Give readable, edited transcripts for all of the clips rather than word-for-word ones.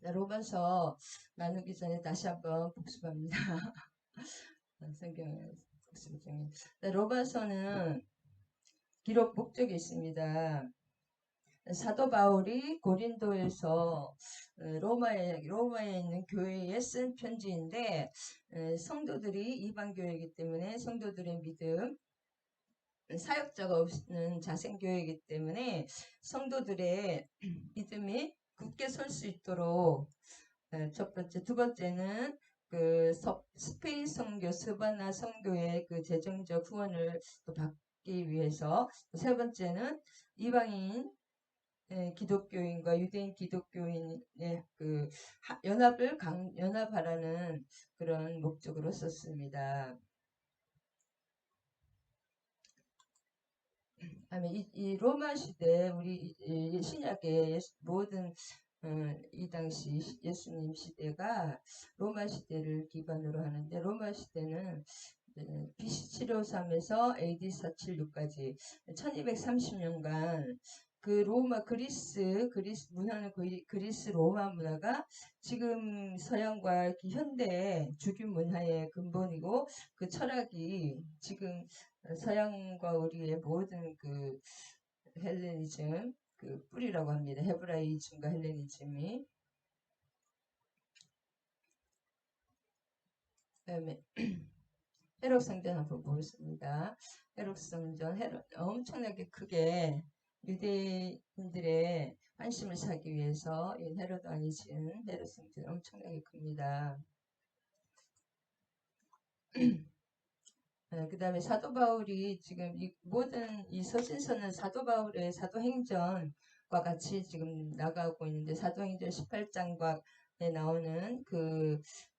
로마서 나누기 전에 다시 한번 복습합니다. 성경 복습 중에. 로마서는 기록 목적이 있습니다. 사도 바울이 고린도에서 로마에 있는 교회에 쓴 편지인데, 성도들이 이방 교회이기 때문에 성도들의 믿음, 사역자가 없는 자생교회이기 때문에 성도들의 믿음이 굳게 설 수 있도록, 첫 번째, 두 번째는 스페인 선교 스바나 선교의 그 재정적 후원을 또 받기 위해서, 세 번째는 이방인 기독교인과 유대인 기독교인의 연합하라는 그런 목적으로 썼습니다. 이 로마 시대 우리 신약의 모든 이 당시 예수님 시대가 로마 시대를 기반으로 하는데, 로마 시대는 BC 753에서 AD 476까지 1230년간 그 로마 그리스 문화는 그리스 로마 문화가 지금 서양과 현대 주류 문화의 근본이고, 그 철학이 지금 서양과 우리의 모든 헬레니즘 뿌리라고 합니다. 헤브라이즘과 헬레니즘이. 그다음에 헤롯 성전 한번 보겠습니다. 헤롯 성전, 엄청나게 크게 유대인들의 관심을 사기 위해서 이 헤롯 왕이 지은 헤롯 성전 엄청나게 큽니다. 그 다음에 사도 바울이 지금 모든 이 서신서는 사도 바울의 사도행전과 같이 지금 나가고 있는데, 사도행전 18장과 나오는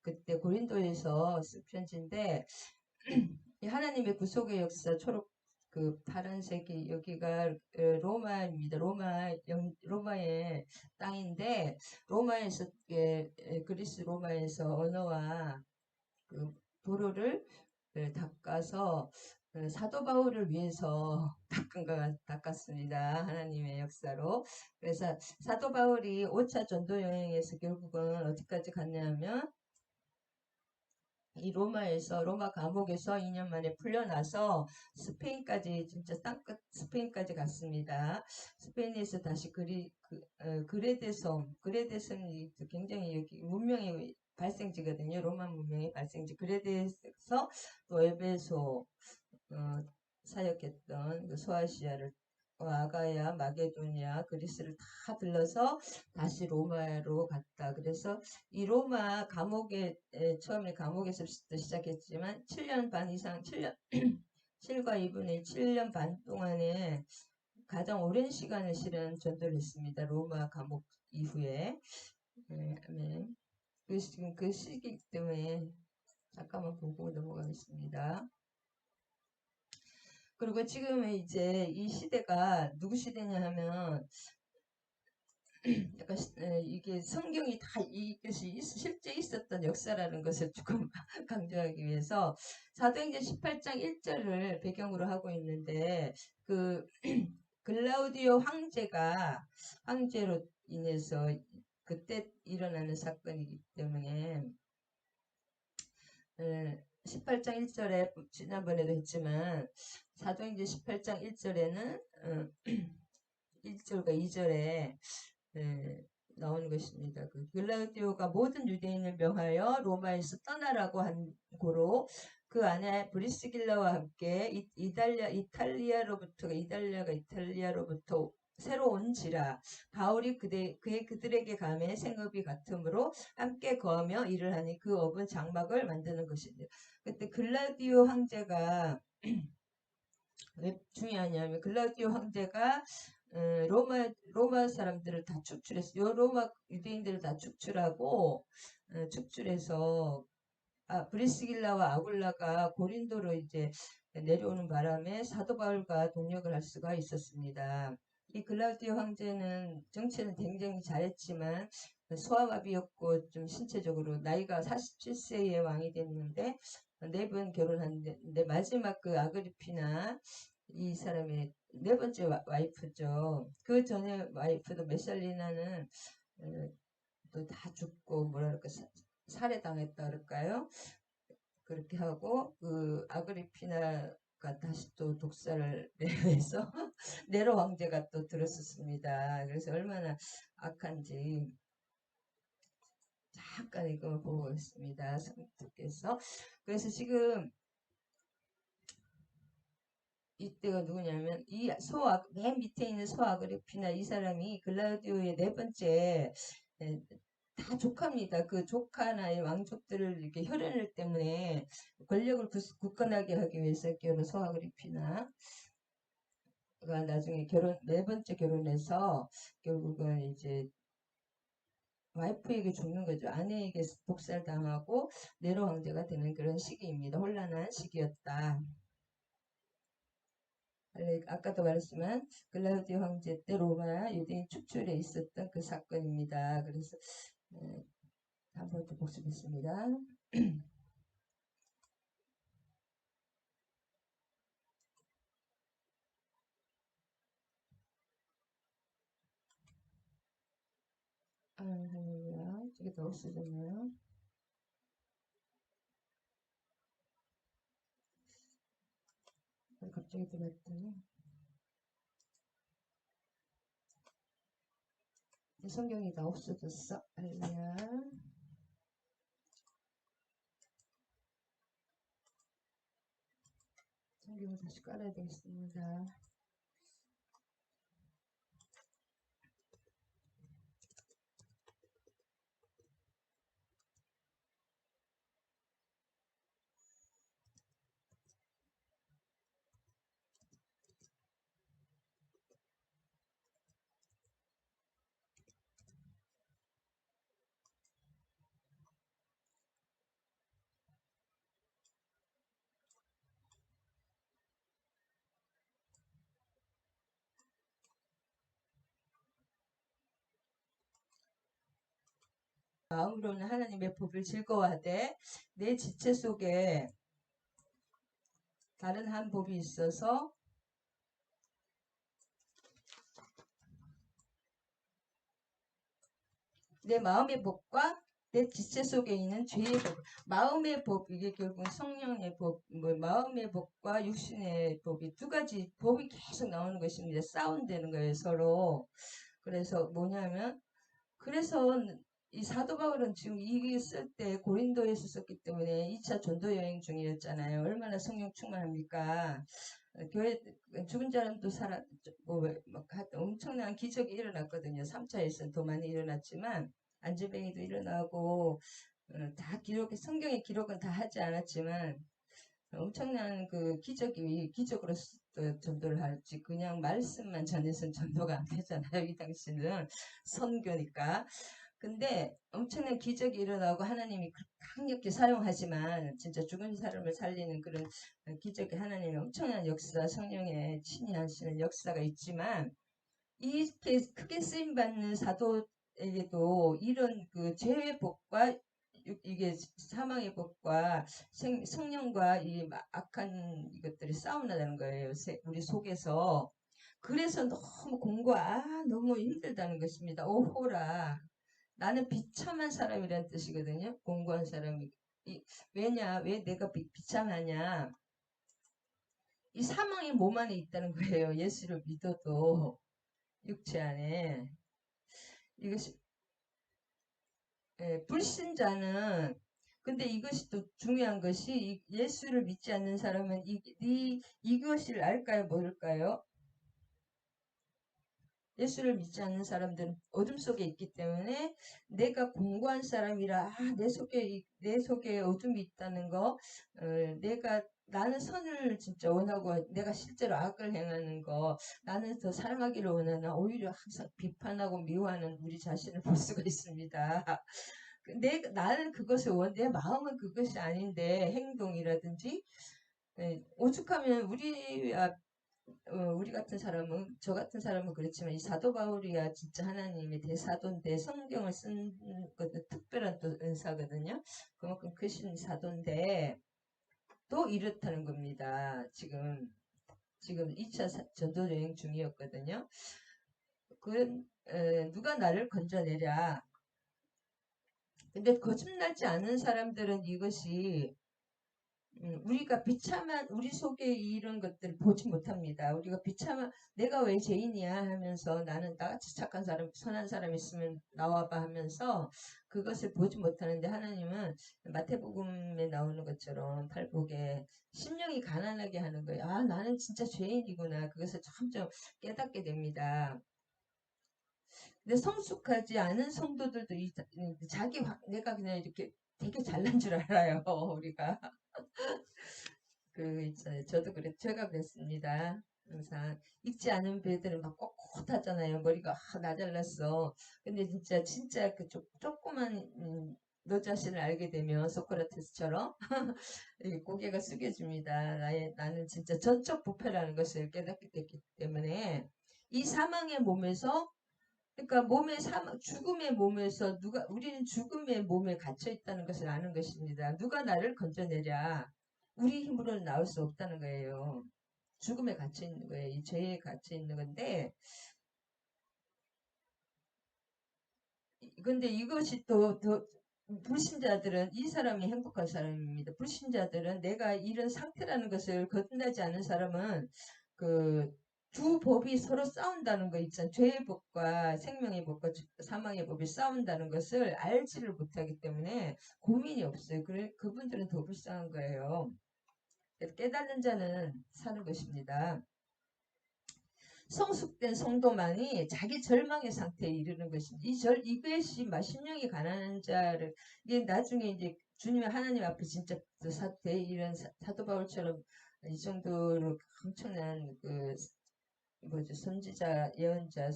그때 고린도에서 쓴 편지인데, 하나님의 구속의 역사 초록 파란색이 여기가 로마입니다. 로마의 땅인데, 로마에서 그리스 로마에서 언어와 도로를 닦아서 사도 바울을 위해서 닦았습니다. 하나님의 역사로. 그래서 사도 바울이 5차 전도 여행에서 결국은 어디까지 갔냐면, 이 로마 감옥에서 2년 만에 풀려나서 스페인까지, 진짜 땅끝 스페인까지 갔습니다. 스페인에서 다시 그레데섬이 굉장히 여기 문명의 발생지거든요. 로마 문명의 발생지 그레데에서 또 에베소 사역했던 소아시아를, 아가야, 마게도니아, 그리스를 다 들러서 다시 로마로 갔다. 그래서 이 로마 처음에 감옥에서부터 시작했지만 7년 반 이상, 7년, 7과 2분의 7년 반 동안에 가장 오랜 시간을 실은 전도를 했습니다. 로마 감옥 이후에. 아멘. 지금 그 시기 때문에 잠깐만 보고 넘어가겠습니다. 그리고 지금은 이제 이 시대가 누구 시대냐 하면, 약간 이게 성경이 다 이것이 실제 있었던 역사라는 것을 조금 강조하기 위해서 사도행전 18장 1절을 배경으로 하고 있는데, 글라우디오 황제로 인해서 그때 일어나는 사건이기 때문에 18장 1절에 지난번에도 했지만, 사도행전 18장 1절에는 1절과 2절에 나오는 것입니다. 글라우디오가 모든 유대인을 명하여 로마에서 떠나라고 한 고로 그 안에 브리스길라와 함께 이탈리아로부터 새로 온지라 바울이 그들에게 감해 생업이 같으므로 함께 거하며 일을 하니 그 업은 장막을 만드는 것입니다. 그때 글라우디오 황제가 왜 중요하냐면, 글라우디오 황제가 로마 사람들을 다 축출했어요. 로마 유대인들을 다 축출해서 브리스길라와 아굴라가 고린도로 이제 내려오는 바람에 사도 바울과 동력을 할 수가 있었습니다. 이 글라우디오 황제는 정치는 굉장히 잘했지만 소아마비였고, 좀 신체적으로 나이가 47세에 왕이 됐는데 4번 결혼했는데, 마지막 아그리피나 이 사람의 4번째 와이프죠. 그 전에 와이프도 메살리나는 또 다 죽고 뭐랄까 살해당했다 그럴까요? 그렇게 하고 그 아그리피나가 다시 또 독사를 내서 네로 황제가 또 들었었습니다. 그래서 얼마나 악한지 잠깐 이거 보고 있습니다. 성도께서. 그래서 지금 이때가 누구냐면 맨 밑에 있는 소아그리피나 이 사람이 글라우디오의 네 번째 다 조카입니다. 그 조카나 이 왕족들을 이렇게 혈연을 때문에 권력을 굳건하게 하기 위해서 결혼 소아그리피나가 나중에 네 번째 결혼해서 결국은 이제 와이프에게 죽는 거죠. 아내에게 독살당하고 네로 황제가 되는 그런 시기입니다. 혼란한 시기였다. 아까도 말했지만 글라우디오 황제 때 로마 유대인 축출에 있었던 그 사건입니다. 그래서 한번 더 복습했습니다. 할렐루야. 저게 더 없어졌네요. 갑자기 들었더니 성경이 다 없어졌어. 할렐루야. 성경을 다시 깔아야 되겠습니다. 마음으로는 하나님의 법을 즐거워하되 내 지체 속에 다른 한 법이 있어서 내 마음의 법과 내 지체 속에 있는 죄의 법, 마음의 법, 이게 결국 성령의 법, 마음의 법과 육신의 법이 두 가지 법이 계속 나오는 것입니다. 싸운다는 거예요, 서로. 그래서 뭐냐면, 그래서 이 사도 바울은 지금 이게 쓸 때 고린도에서 썼기 때문에 2차 전도 여행 중이었잖아요. 얼마나 성령 충만합니까? 교회 죽은 사람도 하여튼 엄청난 기적이 일어났거든요. 3차에서는 더 많이 일어났지만 안전뱅이도 일어나고 다 성경의 기록은 다 하지 않았지만 엄청난 그 기적으로 전도를 할지 그냥 말씀만 전해서는 전도가 안 되잖아요. 이 당시는 선교니까. 근데 엄청난 기적이 일어나고 하나님이 강력히 사용하지만 진짜 죽은 사람을 살리는 그런 기적이 하나님의 엄청난 역사, 성령의 친히 하시는 역사가 있지만 이렇게 크게 쓰임 받는 사도에게도 이런 그 죄의 법과 이게 사망의 법과 성령과 이 악한 이것들이 싸움나다는 거예요. 우리 속에서. 그래서 너무 너무 힘들다는 것입니다. 오호라. 나는 비참한 사람이라는 뜻이거든요. 공고한 사람이. 왜 내가 비참하냐. 이 사망이 몸 안에 있다는 거예요. 예수를 믿어도 육체 안에. 이것이 불신자는 근데 이것이 또 중요한 것이 예수를 믿지 않는 사람은 이것을 알까요? 모를까요? 예수를 믿지 않는 사람들은 어둠 속에 있기 때문에 내가 공고한 사람이라 내 속에 어둠이 있다는 거 나는 선을 진짜 원하고 내가 실제로 악을 행하는 거 나는 더 사랑하기를 원하나 오히려 항상 비판하고 미워하는 우리 자신을 볼 수가 있습니다. 나는 그것을 내 마음은 그것이 아닌데 행동이라든지 오죽하면 우리 같은 사람은 저 같은 사람은 그렇지만 이 사도 바울이야 진짜 하나님의 대사도인데 성경을 쓴 것도 특별한 또 은사거든요. 그만큼 크신 사도인데 또 이렇다는 겁니다. 지금 2차 전도 여행 중이었거든요. 누가 나를 건져내랴. 근데 거듭나지 않은 사람들은 이것이 우리가 비참한 우리 속에 이런 것들을 보지 못합니다. 우리가 비참한 내가 왜 죄인이야 하면서 나는 나같이 착한 사람, 선한 사람 있으면 나와봐 하면서 그것을 보지 못하는데 하나님은 마태복음에 나오는 것처럼 팔복에 심령이 가난하게 하는 거예요. 아, 나는 진짜 죄인이구나. 그것을 점점 깨닫게 됩니다. 근데 성숙하지 않은 성도들도 내가 그냥 이렇게 되게 잘난 줄 알아요. 우리가. 있잖아요. 제가 그랬습니다. 항상 읽지 않은 배들은 막 꼿꼿하잖아요. 머리가 나 잘났어. 근데 진짜 그 조그만 너 자신을 알게 되면 소크라테스처럼 고개가 숙여집니다. 나는 진짜 전적 부패라는 것을 깨닫게 됐기 때문에 이 사망의 몸에서 그러니까 죽음의 몸에서 우리는 죽음의 몸에 갇혀 있다는 것을 아는 것입니다. 누가 나를 건져내랴. 우리 힘으로는 나올 수 없다는 거예요. 죽음에 갇혀 있는 거예요. 이 죄에 갇혀 있는 건데, 근데 이것이 더 불신자들은 이 사람이 행복한 사람입니다. 불신자들은 내가 이런 상태라는 것을 거듭나지 않은 사람은 그 두 법이 서로 싸운다는 거 있잖아요. 죄의 법과 생명의 법과 사망의 법이 싸운다는 것을 알지를 못하기 때문에 고민이 없어요. 그분들은 더 불쌍한 거예요. 깨닫는 자는 사는 것입니다. 성숙된 성도만이 자기 절망의 상태에 이르는 것입니다. 이것이 신령이 가난한 자를, 이게 나중에 이제 주님의 하나님 앞에 진짜 이런 사도 바울처럼 이 정도로 엄청난 선지자, 예언자,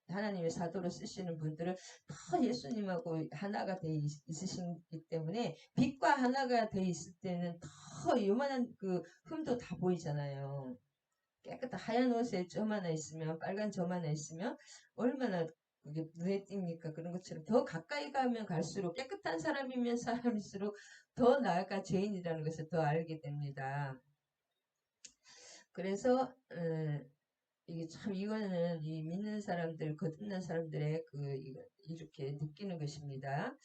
하나님의 사도로 쓰시는 분들은 다 예수님하고 하나가 돼 있으시기 때문에 빛과 하나가 돼 있을 때는 더 요만한 흠도 다 보이잖아요. 깨끗한 하얀 옷에 점 하나 있으면 빨간 점 하나 있으면 얼마나 그게 눈에 띕니까? 그런 것처럼 더 가까이 가면 갈수록 깨끗한 사람이면 사람일수록 더 나아가 죄인이라는 것을 더 알게 됩니다. 그래서 이거는 이 믿는 사람들, 거듭난 사람들의 이렇게 느끼는 것입니다.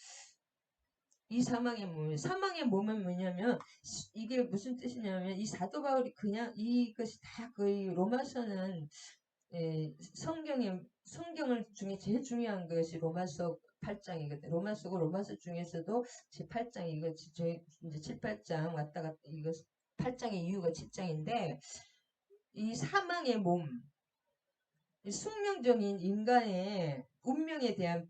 이 사망의 몸은 뭐냐면, 이게 무슨 뜻이냐면, 이 사도 바울이 그냥 이것이 다 거의 로마서는, 성경을 중에 제일 중요한 것이 로마서 8장이거든요. 로마서 중에서도 제 8장, 이제 7, 8장 왔다 갔다, 이거 8장의 이유가 7장인데, 이 사망의 몸, 숙명적인 인간의 운명에 대한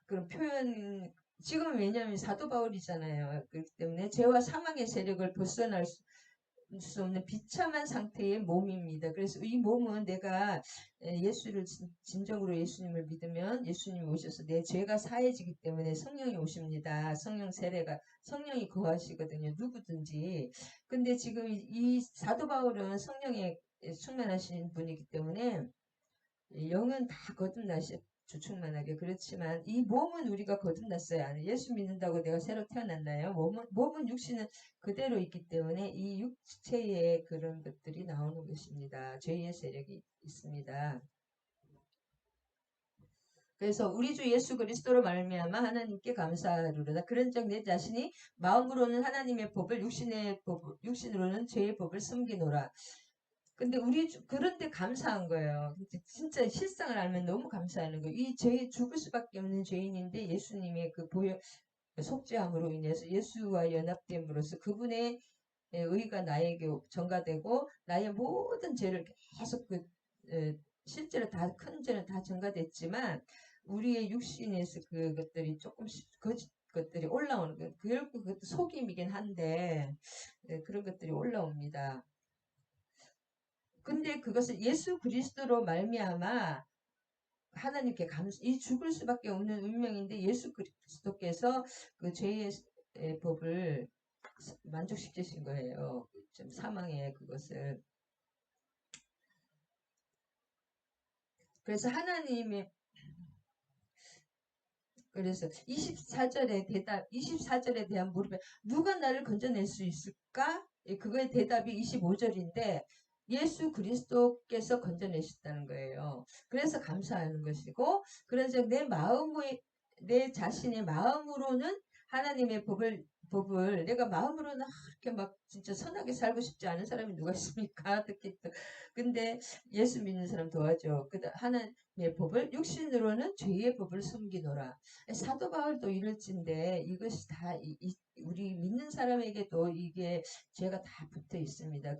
그런 표현, 지금 왜냐하면 사도 바울이잖아요. 그렇기 때문에 죄와 사망의 세력을 벗어날 수 없는 비참한 상태의 몸입니다. 그래서 이 몸은 내가 예수를 진정으로 예수님을 믿으면 예수님이 오셔서 내 죄가 사해지기 때문에 성령이 오십니다. 성령이 거하시거든요. 누구든지. 근데 지금 이 사도 바울은 성령에 충만하신 분이기 때문에 영은 다 거듭나시 주충만하게 그렇지만 이 몸은 우리가 거듭났어요. 아니 예수 믿는다고 내가 새로 태어났나요? 몸은 육신은 그대로 있기 때문에 이 육체의 그런 것들이 나오는 것입니다. 죄의 세력이 있습니다. 그래서 우리 주 예수 그리스도로 말미암아 하나님께 감사하리로다. 그런즉 내 자신이 마음으로는 하나님의 법을 육신으로는 죄의 법을 숨기노라. 근데 그런데 감사한 거예요. 진짜 실상을 알면 너무 감사하는 거예요. 이 죽을 수밖에 없는 죄인인데 예수님의 속죄함으로 인해서 예수와 연합됨으로써 그분의 의가 나에게 전가되고 나의 모든 죄를 계속 실제로 큰 죄는 다 전가됐지만 우리의 육신에서 그것들이 조금씩 것들이 올라오는 거예요. 결국 그것도 속임이긴 한데 그런 것들이 올라옵니다. 근데 그것을 예수 그리스도로 말미암아 하나님께 이 죽을 수밖에 없는 운명인데 예수 그리스도께서 그 죄의 법을 만족시키신 거예요. 좀 사망의 그것을. 그래서 그래서 24절에 대한 물음에 누가 나를 건져낼 수 있을까? 그거의 대답이 25절인데 예수 그리스도께서 건져내셨다는 거예요. 그래서 감사하는 것이고, 그래서 내 마음의 내 자신의 마음으로는 하나님의 법을 내가 마음으로는 이렇게 막 진짜 선하게 살고 싶지 않은 사람이 누가 있습니까? 특히 또 근데 예수 믿는 사람 도와줘. 하나님의 법을 육신으로는 죄의 법을 숨기노라. 사도 바울도 이럴진데 이것이 다 우리 믿는 사람에게도 이게 죄가 다 붙어 있습니다.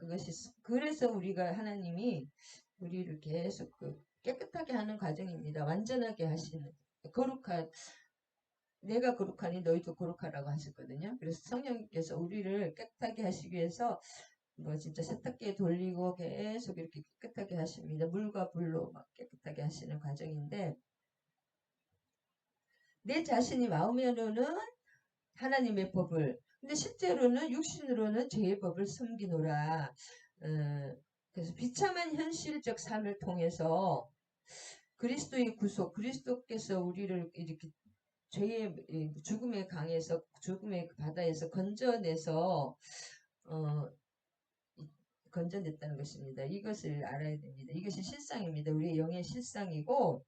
그래서 우리가 하나님이 우리를 계속 깨끗하게 하는 과정입니다. 완전하게 하시는 거룩한 내가 거룩하니 너희도 거룩하라고 하셨거든요. 그래서 성령님께서 우리를 깨끗하게 하시기 위해서 뭐 진짜 세탁기에 돌리고 계속 이렇게 깨끗하게 하십니다. 물과 불로 막 깨끗하게 하시는 과정인데 내 자신이 마음으로는 하나님의 법을 근데 실제로는 육신으로는 죄의 법을 숨기노라. 그래서 비참한 현실적 삶을 통해서 그리스도의 구속, 그리스도께서 우리를 이렇게 죄의 죽음의 강에서 죽음의 바다에서 건져내서 어, 건져냈다는 것입니다. 이것을 알아야 됩니다. 이것이 실상입니다. 우리의 영의 실상이고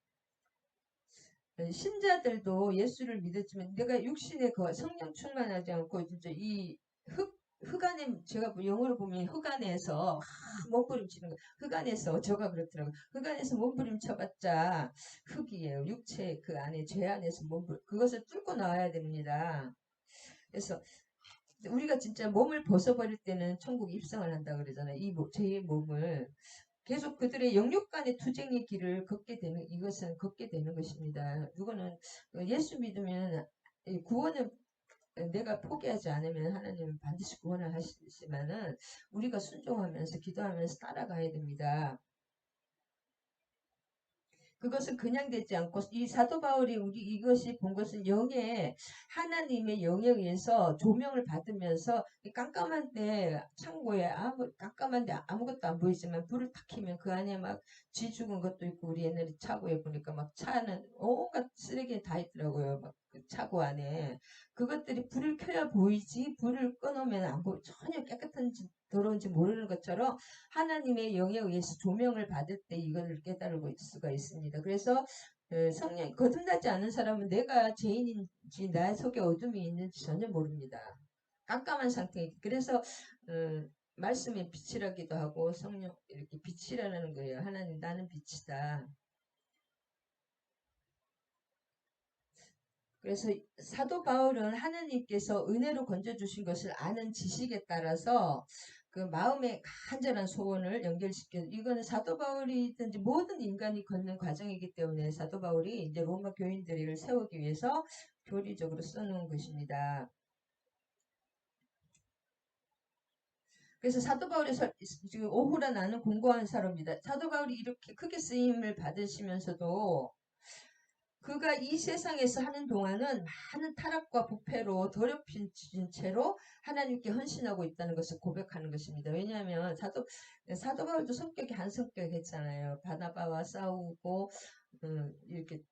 신자들도 예수를 믿었지만 내가 육신의 그 성령 충만하지 않고 진짜 흙 안에 제가 영어로 보면 흙 안에서 몸부림치는 거 흙 안에서 저가 그렇더라고요. 흙 안에서 몸부림쳐봤자 흙이에요. 육체 그 안에 죄 안에서 그것을 뚫고 나와야 됩니다. 그래서 우리가 진짜 몸을 벗어버릴 때는 천국 입성을 한다 그러잖아요. 제 몸을 계속 그들의 영육 간의 투쟁의 길을 이것은 걷게 되는 것입니다. 누구는 예수 믿으면 구원은 내가 포기하지 않으면 하나님은 반드시 구원을 하시지만은 우리가 순종하면서 기도하면서 따라가야 됩니다. 그것은 그냥 되지 않고 이 사도 바울이 이것이 본 것은 하나님의 영에 의해서 조명을 받으면서 깜깜한데 창고에 깜깜한데 아무것도 안 보이지만 불을 탁 켜면 그 안에 막 쥐 죽은 것도 있고 우리 옛날에 차고에 보니까 막 차는 온갖 쓰레기 다 있더라고요. 막그 차고 안에 그것들이 불을 켜야 보이지 불을 꺼놓으면 안 보이 전혀 깨끗한지 더러운지 모르는 것처럼 하나님의 영에 의해서 조명을 받을 때 이걸 깨달을 수가 있습니다. 그래서 성령 거듭나지 않은 사람은 내가 죄인인지 나의 속에 어둠이 있는지 전혀 모릅니다. 깜깜한 상태. 그래서 말씀의 빛이라기도 하고 성령 이렇게 빛이라는 거예요. 하나님 나는 빛이다. 그래서 사도 바울은 하나님께서 은혜로 건져주신 것을 아는 지식에 따라서 그 마음의 간절한 소원을 연결시켜 이거는 사도 바울이든지 모든 인간이 걷는 과정이기 때문에 사도 바울이 이제 로마 교인들을 세우기 위해서 교리적으로 써놓은 것입니다. 그래서 사도 바울이 지금 오후라 나는 공고한 사람입니다. 사도 바울이 이렇게 크게 쓰임을 받으시면서도 그가 이 세상에서 하는 동안은 많은 타락과 부패로 더럽힌 채로 하나님께 헌신하고 있다는 것을 고백하는 것입니다. 왜냐하면 사도 바울도 성격이 한 성격이었잖아요. 바나바와 싸우고 이렇게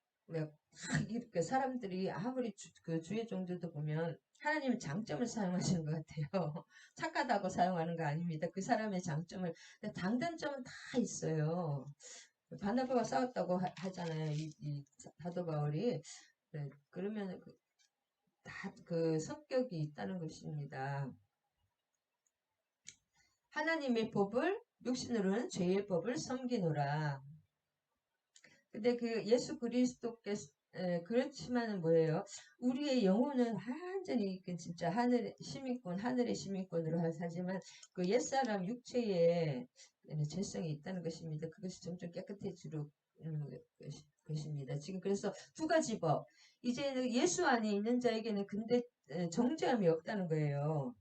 이렇게 사람들이 아무리 그 주의 종들도 보면 하나님은 장점을 사용하시는 것 같아요. 착하다고 사용하는 거 아닙니다. 그 사람의 장점을 장단점은 다 있어요. 바나바가 싸웠다고 하잖아요. 이 사도 바울이. 네, 그러면 다 그 성격이 있다는 것입니다. 하나님의 법을 육신으로는 죄의 법을 섬기노라. 근데 그 예수 그리스도께서 그렇지만은 뭐예요? 우리의 영혼은 완전히 진짜 하늘의 시민권으로 하지만 그 옛사람 육체에 죄성이 있다는 것입니다. 그것이 점점 깨끗해지는 것입니다. 지금 그래서 두 가지 법. 이제는 예수 안에 있는 자에게는 근데 정죄함이 없다는 거예요.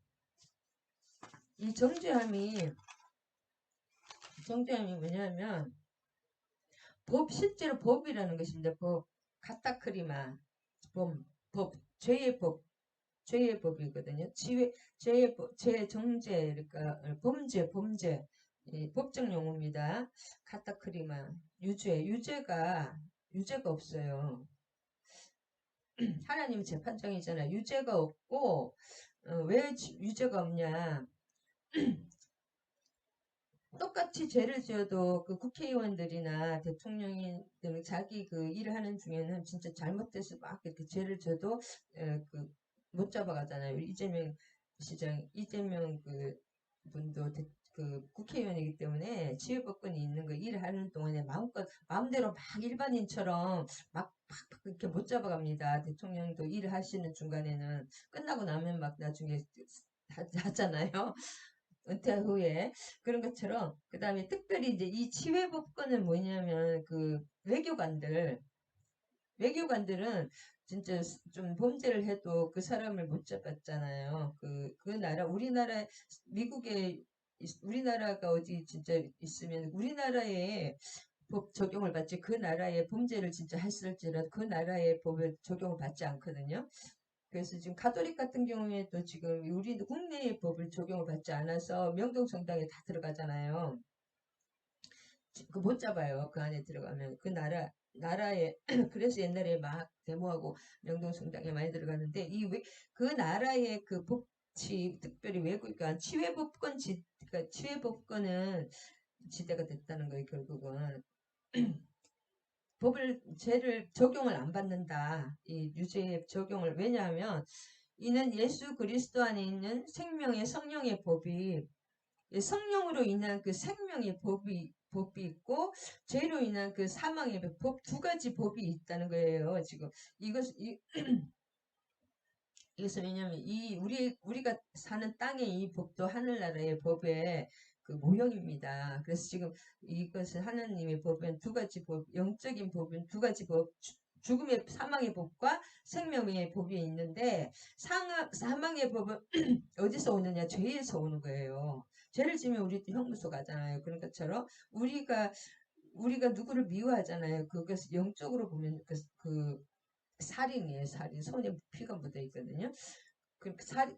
이 정죄함이 뭐냐면 실제로 법이라는 것입니다. 카타크리마, 죄의 법이거든요. 죄의 법, 정죄, 그러니까 범죄, 법정 용어입니다. 카타크리마, 유죄가 없어요. 하나님 재판장이잖아요. 유죄가 없고, 왜 유죄가 없냐. 똑같이 죄를 지어도 그 국회의원들이나 대통령이 등 자기 그 일을 하는 중에는 진짜 잘못돼서 막 이렇게 죄를 져도 그 못 잡아가잖아요. 이재명 그 분도 그 국회의원이기 때문에 치유법권이 있는 거 일을 하는 동안에 마음대로 막 일반인처럼 막 이렇게 못 잡아갑니다. 대통령도 일을 하시는 중간에는 끝나고 나면 막 나중에 하잖아요. 은퇴 후에 그런 것처럼 그 다음에 특별히 이제 이 치외법권은 뭐냐면 그 외교관들은 진짜 좀 범죄를 해도 그 사람을 못 잡았잖아요. 그 나라 미국에 우리나라가 어디 진짜 있으면 우리나라에 법 적용을 받지 그 나라의 범죄를 진짜 했을지라도 그 나라의 법을 적용을 받지 않거든요. 그래서 지금 가톨릭 같은 경우에도 지금 우리 국내의 법을 적용을 받지 않아서 명동성당에 다 들어가잖아요. 그 못 잡아요. 그 안에 들어가면 그 나라에 그래서 옛날에 막 데모하고 명동성당에 많이 들어갔는데 그 나라의 그 법치 특별히 외국관 그러니까 치외법권은 지대가 됐다는 거예요. 결국은 죄를 적용을 안 받는다. 이 유죄의 적용을 왜냐하면 이는 예수 그리스도 안에 있는 생명의 성령의 법이 성령으로 인한 그 생명의 법이 있고 죄로 인한 그 사망의 법 두 가지 법이 있다는 거예요. 지금 이것은 왜냐하면 우리가 사는 땅의 이 법도 하늘나라의 법의 그 모형입니다. 그래서 지금 이것은 하나님의 법은 두 가지 법, 영적인 법은 두 가지 법, 죽음의 사망의 법과 생명의 법이 있는데 사망의 법은 어디서 오느냐? 죄에서 오는 거예요. 죄를 지면 우리도 형무소 가잖아요. 그런 것처럼 우리가 누구를 미워하잖아요. 그것을 영적으로 보면 살인이에요, 살인. 손에 피가 묻어 있거든요.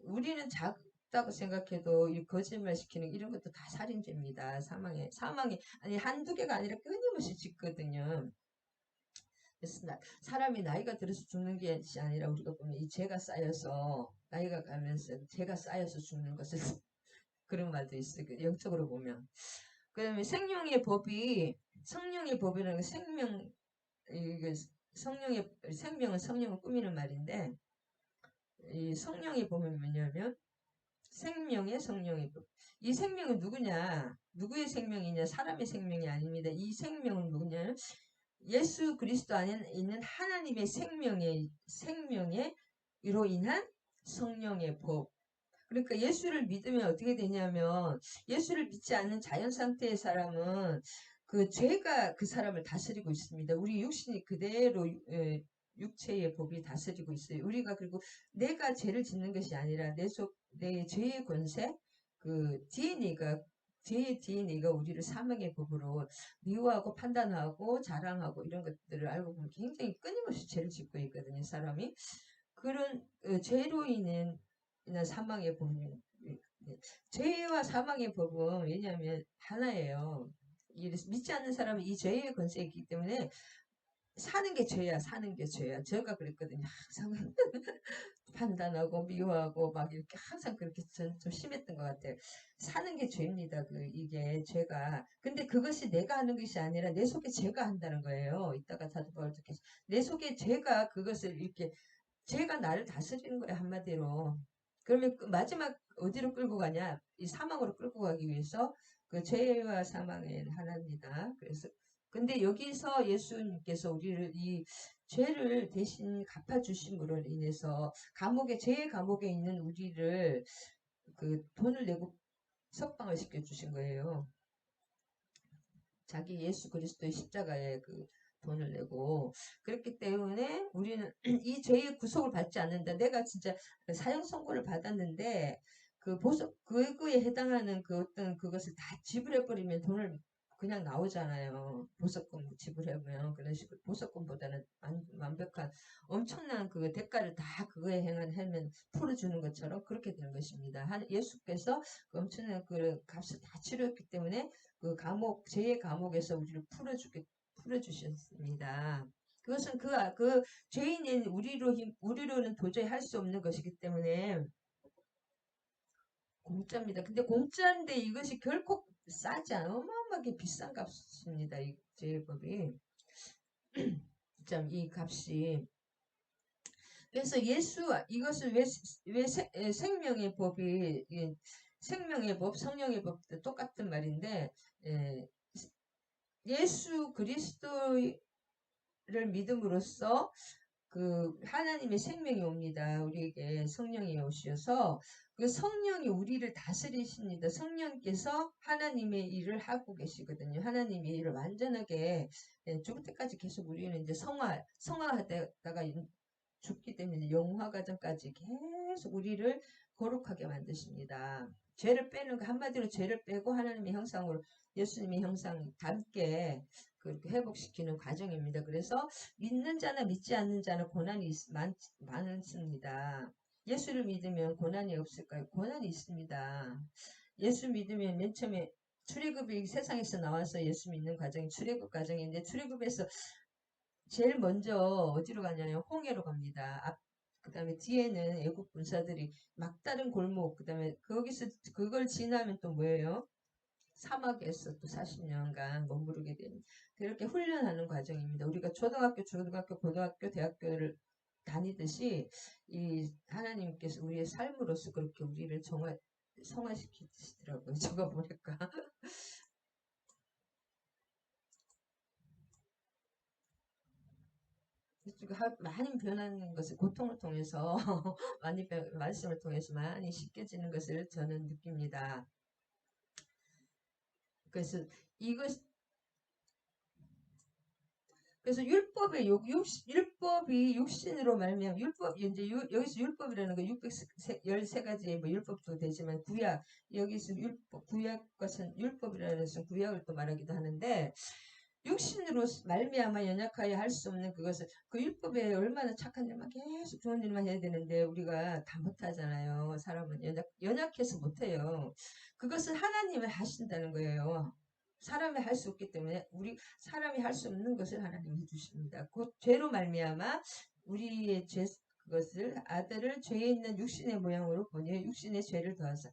우리는 작다고 생각해도 이 거짓말 시키는 이런 것도 다 살인죄입니다. 사망에, 아니, 한두 개가 아니라 끊임없이 짓거든요. 그래서 사람이 나이가 들어서 죽는 게 아니라 우리가 보면 이 죄가 쌓여서, 나이가 가면서 죄가 쌓여서 죽는 것을, 그런 말도 있어요. 영적으로 보면. 그 다음에 성령의 법이라는 게 이게 생명은 성령을 꾸미는 말인데, 이 성령이 보면 뭐냐면 성령의 법. 이 생명은 누구냐? 누구의 생명이냐? 사람의 생명이 아닙니다. 이 생명은 누구냐? 예수 그리스도 안에 있는 하나님의 생명에 이로 인한 성령의 법. 그러니까 예수를 믿으면 어떻게 되냐면 예수를 믿지 않는 자연 상태의 사람은 그 죄가 그 사람을 다스리고 있습니다. 우리 육신이 그대로 육체의 법이 다스리고 있어요. 우리가 그리고 내가 죄를 짓는 것이 아니라 내 죄의 권세, 그 죄의 DNA가 우리를 사망의 법으로 미워하고 판단하고 자랑하고 이런 것들을 알고 보면 굉장히 끊임없이 죄를 짓고 있거든요, 사람이. 그런 죄로 인한 사망의 법은 죄와 사망의 법은 왜냐하면 하나예요. 믿지 않는 사람은 이 죄의 권세가 있기 때문에 사는 게 죄야, 사는 게 죄야. 제가 그랬거든요. 항상 판단하고 미워하고 막 이렇게 항상 그렇게 좀 심했던 것 같아요. 사는 게 죄입니다. 이게 죄가. 근데 그것이 내가 하는 것이 아니라 내 속에 죄가 한다는 거예요. 이따가 사도 바울 듣겠어. 내 속에 죄가 그것을 이렇게 죄가 나를 다스리는 거예요. 한마디로. 그러면 마지막 어디로 끌고 가냐? 이 사망으로 끌고 가기 위해서 그 죄와 사망의 하나입니다. 그래서 근데 여기서 예수님께서 우리를 이 죄를 대신 갚아주심으로 인해서 죄의 감옥에 있는 우리를 그 돈을 내고 석방을 시켜주신 거예요. 자기 예수 그리스도의 십자가에 그 돈을 내고 그렇기 때문에 우리는 이 죄의 구속을 받지 않는다. 내가 진짜 사형 선고를 받았는데 그거에 해당하는 그 어떤 그것을 다 지불해 버리면 돈을 그냥 나오잖아요. 보석금 지불하면 그런 식으로 보석금보다는 완벽한 엄청난 그 대가를 다 그거에 하면 풀어주는 것처럼 그렇게 되는 것입니다. 예수께서 그 엄청난 그 값을 다 치렀기 때문에 죄의 감옥에서 우리를 풀어주셨습니다. 그것은 그 죄인인 우리로는 도저히 할 수 없는 것이기 때문에 공짜입니다. 근데 공짜인데 이것이 결코 싸지 않아 어마어마하게 비싼 값입니다. 이 제법이 참 이 값이. 그래서 이것을 왜 생명의 법이 생명의 법, 성령의 법도 똑같은 말인데 예, 예수 그리스도를 믿음으로써 그 하나님의 생명이 옵니다. 우리에게 성령이 오셔서 그 성령이 우리를 다스리십니다. 성령께서 하나님의 일을 하고 계시거든요. 하나님의 일을 완전하게 죽을 때까지 계속 우리는 이제 성화하다가 죽기 때문에 영화 과정까지 계속 우리를 거룩하게 만드십니다. 죄를 빼는 거 한마디로 죄를 빼고 하나님의 형상으로 예수님의 형상 닮게 그렇게 회복시키는 과정입니다. 그래서 믿는 자나 믿지 않는 자는 고난이 많습니다. 예수를 믿으면 고난이 없을까요? 고난이 있습니다. 예수 믿으면 맨 처음에 출애굽이 세상에서 나와서 예수 믿는 과정이 출애굽 과정인데 출애굽에서 제일 먼저 어디로 가냐면 홍해로 갑니다. 그 다음에 뒤에는 애국 군사들이 막다른 골목, 그 다음에 거기서 그걸 지나면 또 뭐예요? 사막에서 또 40년간 머무르게 되는 그렇게 훈련하는 과정입니다. 우리가 초등학교, 고등학교, 대학교를 다니듯이 이 하나님께서 우리의 삶으로서 그렇게 우리를 성화시키시더라고요. 제가 보니까. 많이 변하는 것을 고통을 통해서 많이 말씀을 통해서 많이 씻겨지는 것을 저는 느낍니다. 그래서 이것 그래서 율법이 육신으로 말미암아 율법 이제 여기서 율법이라는 거 613가지의 뭐 율법도 되지만 구약 여기서 구약과 율법이라는 것은 구약을 또 말하기도 하는데 육신으로 말미암아 연약하여 할 수 없는 그것을 그 율법에 얼마나 착한 일만 계속 좋은 일만 해야 되는데 우리가 다 못하잖아요. 사람은 연약해서 못해요. 그것을 하나님이 하신다는 거예요. 사람이 할 수 없기 때문에 우리 사람이 할 수 없는 것을 하나님이 해주십니다. 곧 죄로 말미암아 우리의 죄 그것을 아들을 죄에 있는 육신의 모양으로 보내 육신의 죄를 더하사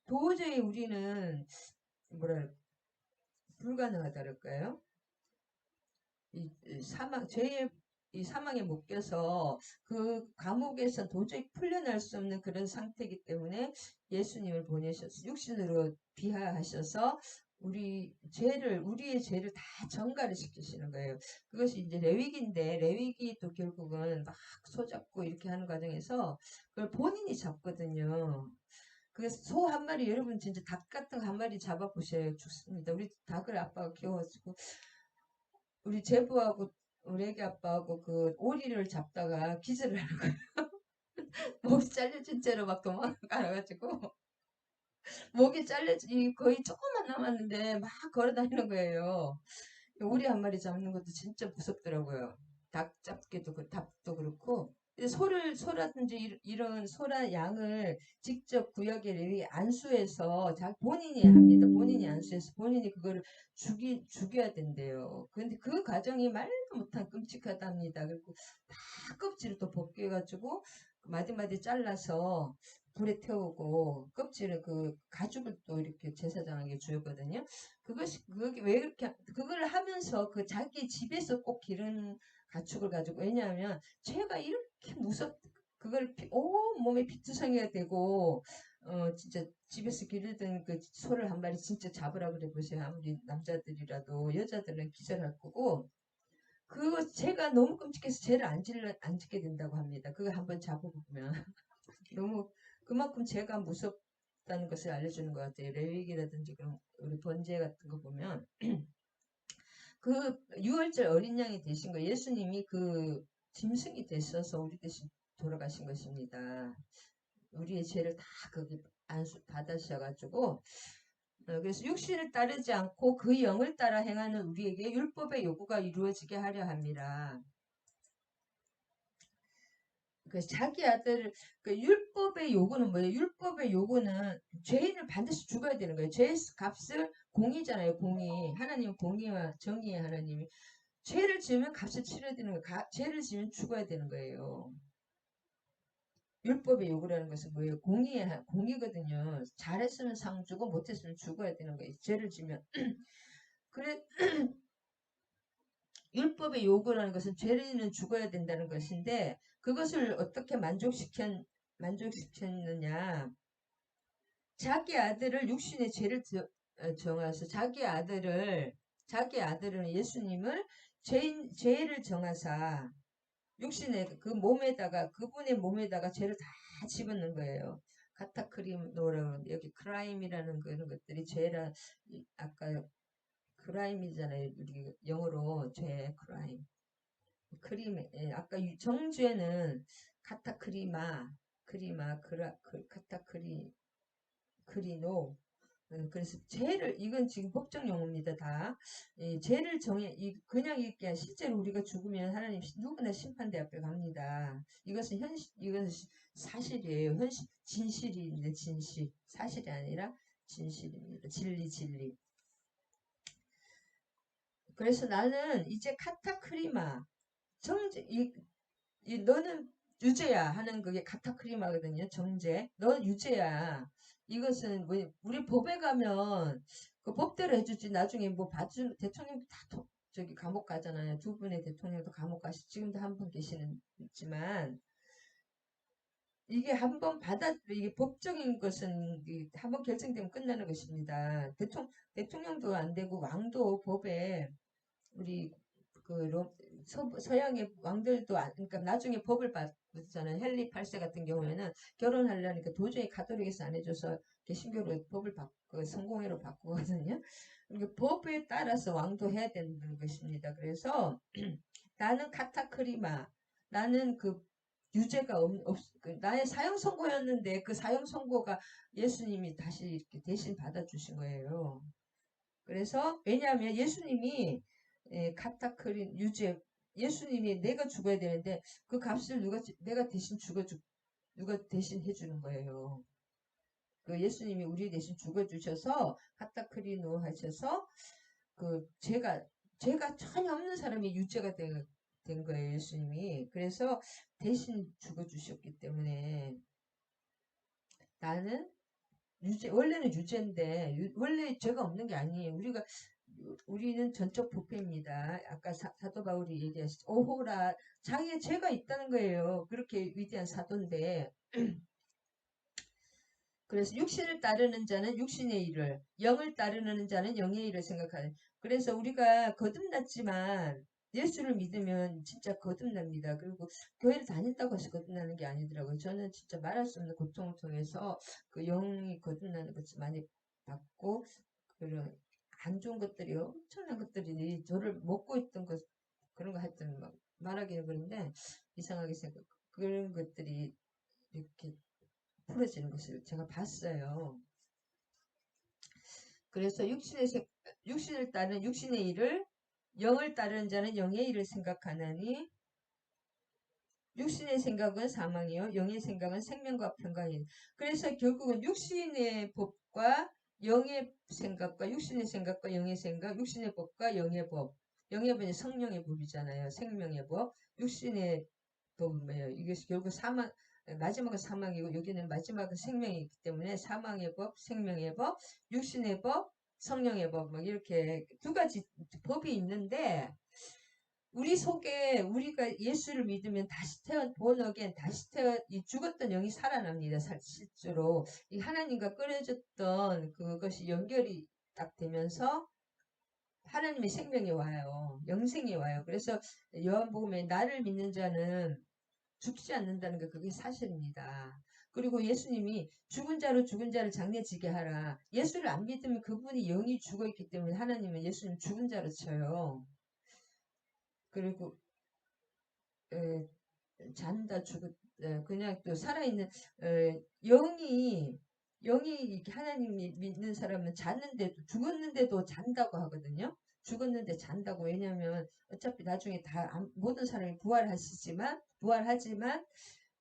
도저히 우리는 뭐랄 불가능하다랄까요? 이 사망 죄의 이 사망에 묶여서 그 감옥에서 도저히 풀려날 수 없는 그런 상태이기 때문에 예수님을 보내셔서 육신으로 비하하셔서 우리의 죄를 다 전가를 시키시는 거예요. 그것이 이제 레위기인데 레위기 또 결국은 막 소잡고 이렇게 하는 과정에서 그걸 본인이 잡거든요. 그래서 소 한 마리 여러분 진짜 닭 같은 거 한 마리 잡아보셔요. 죽습니다. 우리 닭을 아빠가 키워가지고 우리 제부하고 우리 애기 아빠하고 그 오리를 잡다가 기절을 하는 거예요. 목이 잘려진 채로 막 도망가가지고 목이 잘려지 거의 조금만 남았는데 막 걸어다니는 거예요. 오리 한 마리 잡는 것도 진짜 무섭더라고요. 닭 잡기도 닭도 그렇고 소라든지 이런 소라 양을 직접 구역에 레위 안수해서 본인이 합니다. 본인이 안수해서 본인이 그거를 죽여야 된대요. 근데 그 과정이 말도 못한 끔찍하답니다. 그리고 다 껍질을 또 벗겨가지고 마디마디 잘라서 불에 태우고 껍질을 그 가죽을 또 이렇게 제사장에게 주었거든요. 그게 왜 그렇게 그걸 하면서 그 자기 집에서 꼭 기른 가축을 가지고 왜냐하면 죄가 이렇게 그걸 온몸에 피투성이가 되고 진짜 집에서 기르던 그 소를 한 마리 진짜 잡으라 그래 보세요. 아무리 남자들이라도 여자들은 기절할 거고 그거 죄가 너무 끔찍해서 죄를 안 짓게 된다고 합니다. 그거 한번 잡아보면 너무 그만큼 죄가 무섭다는 것을 알려주는 것 같아요. 레위기라든지 그런 우리 번제 같은 거 보면 그 유월절 어린 양이 되신 거 예수님이 그 짐승이 되셔서 우리 대신 돌아가신 것입니다. 우리의 죄를 다 거기 안수 받으셔가지고 그래서 육신을 따르지 않고 그 영을 따라 행하는 우리에게 율법의 요구가 이루어지게 하려 합니다. 그 자기 아들을 그 율법의 요구는 뭐예요? 율법의 요구는 죄인을 반드시 죽어야 되는 거예요. 죄의 값을 공의잖아요. 공의. 하나님은 공의와 정의의 하나님이 죄를 지으면 값을 치러야 되는 거예요. 죄를 지으면 죽어야 되는 거예요. 율법의 요구라는 것은 뭐예요? 공의거든요. 잘했으면 상 주고 못했으면 죽어야 되는 거예요. 죄를 지면. 그래, 율법의 요구라는 것은 죄는 죽어야 된다는 것인데 그것을 어떻게 만족시켰느냐. 자기 아들을 육신의 죄를 정하서 자기 아들은 예수님을 죄를 정하사 육신의 그 몸에다가 그분의 몸에다가 죄를 다 집어넣는 거예요. 카타크리노라고 여기 크라임이라는 그런 것들이 죄라 아까 크라임이잖아요. 우리 영어로 죄 크라임. 아까 정죄는 카타크리노. 그래서 죄를 이건 지금 법정 용어입니다. 다 죄를 그냥 이게 실제로 우리가 죽으면 하나님 누구나 심판대 앞에 갑니다. 이것은 사실이에요. 진실입니다. 진실. 사실이 아니라 진실입니다. 진리. 그래서 나는 이제 카타크리마 너는 유죄야 하는 그게 카타크리마거든요. 정죄. 너 유죄야. 이것은 뭐 우리 법에 가면 그 법대로 해주지. 나중에 뭐 대통령 다 저기 감옥 가잖아요. 두 분의 대통령도 감옥 가시. 지금도 한 분 계시지만 이게 이게 법적인 것은 한 번 결정되면 끝나는 것입니다. 대통령도 안 되고 왕도 법에 우리 서양의 왕들도 그러니까 나중에 법을 받잖아요. 헨리 8세 같은 경우에는 결혼하려니까 도저히 가톨릭에서 안 해줘서 개신교로 법을 바꾸 성공회로 바꾸거든요. 그러니까 법에 따라서 왕도 해야 되는 것입니다. 그래서 나는 카타크리마, 나는 그 유죄가 나의 사형 선고였는데 그 사형 선고가 예수님이 다시 이렇게 대신 받아주신 거예요. 그래서 왜냐하면 예수님이 카타크린 유죄 예수님이 내가 죽어야 되는데 그 값을 내가 대신 누가 대신 해주는 거예요. 그 예수님이 우리 대신 죽어주셔서 카타크리노 하셔서 그 죄가 전혀 없는 사람이 유죄가 된 거예요. 예수님이. 그래서 대신 죽어주셨기 때문에 나는 원래는 유죄인데 원래 죄가 없는 게 아니에요. 우리는 전적 부패입니다. 아까 사도 바울이 얘기하셨죠. 오호라 자기의 죄가 있다는 거예요. 그렇게 위대한 사도인데 그래서 육신을 따르는 자는 육신의 일을 영을 따르는 자는 영의 일을 생각하는 그래서 우리가 거듭났지만 예수를 믿으면 진짜 거듭납니다. 그리고 교회를 다닌다고 해서 거듭나는 게 아니더라고요. 저는 진짜 말할 수 없는 고통을 통해서 그 영이 거듭나는 것을 많이 받고 그런 안 좋은 것들이 엄청난 것들이 저를 먹고 있던 것 그런 거 하여튼 막 말하기는 그런데 이상하게 생각 그런 것들이 이렇게 풀어지는 것을 제가 봤어요. 그래서 육신을 따르는 육신의 일을 영을 따르는 자는 영의 일을 생각하나니 육신의 생각은 사망이요 영의 생각은 생명과 평강이니 그래서 결국은 육신의 법과 영의 생각과 육신의 생각과 영의 생각 육신의 법과 영의 법 영의 법은 성령의 법이잖아요. 생명의 법 육신의 법은 뭐예요? 이것이 결국 마지막은 사망이고 여기는 마지막은 생명이기 때문에 사망의 법, 생명의 법, 육신의 법, 성령의 법 막 이렇게 두 가지 법이 있는데 우리 속에 우리가 예수를 믿으면 본어겐 다시 태어 이 죽었던 영이 살아납니다. 실제로 이 하나님과 끊어졌던 그것이 연결이 딱 되면서 하나님의 생명이 와요. 영생이 와요. 그래서 요한복음에 나를 믿는 자는 죽지 않는다는 게 그게 사실입니다. 그리고 예수님이 죽은 자를 장례지게 하라. 예수를 안 믿으면 그분이 영이 죽어있기 때문에 하나님은 예수님 죽은 자로 쳐요. 그리고 잔다 그냥 또 살아있는 영이 하나님이 믿는 사람은 죽었는데도 잔다고 하거든요. 죽었는데 잔다고 왜냐하면 어차피 나중에 모든 사람이 부활하지만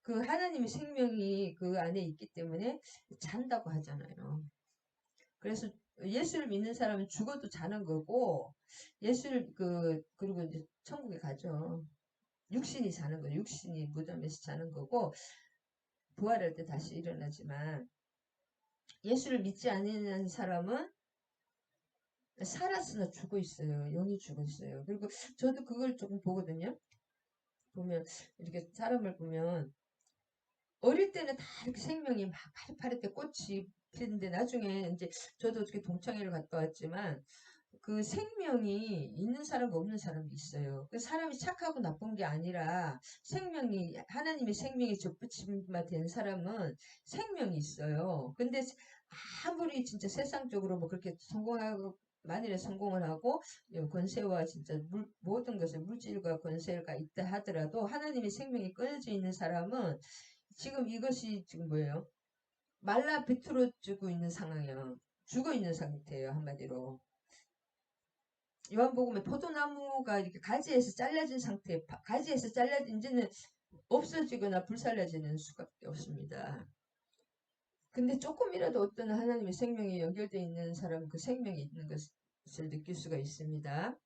그 하나님의 생명이 그 안에 있기 때문에 잔다고 하잖아요. 그래서 예수를 믿는 사람은 죽어도 자는 거고 그리고 이제 천국에 가죠. 육신이 자는 거예요. 육신이 무덤에서 자는 거고 부활할 때 다시 일어나지만 예수를 믿지 않는 사람은 살았으나 죽어 있어요. 영이 죽어 있어요. 그리고 저도 그걸 조금 보거든요. 보면 이렇게 사람을 보면 어릴 때는 다 이렇게 생명이 막 파릇파릇해 꽃이 피는데 나중에 이제 저도 어떻게 동창회를 갔다 왔지만 그 생명이 있는 사람과 없는 사람이 있어요. 그 사람이 착하고 나쁜 게 아니라 생명이 하나님의 생명이 접붙임만 된 사람은 생명이 있어요. 근데 아무리 진짜 세상적으로 뭐 그렇게 성공하고 만일에 성공을 하고 권세와 진짜 모든 것을 물질과 권세가 있다 하더라도 하나님의 생명이 끊어져 있는 사람은 지금 이것이 지금 뭐예요? 말라 비틀어지고 있는 상황이에요. 죽어 있는 상태예요. 한마디로. 요한복음에 포도나무가 이렇게 가지에서 잘라진 상태, 가지에서 잘라진 이제는 없어지거나 불살라지는 수밖에 없습니다. 근데 조금이라도 어떤 하나님의 생명이 연결되어 있는 사람은 그 생명이 있는 것을 느낄 수가 있습니다.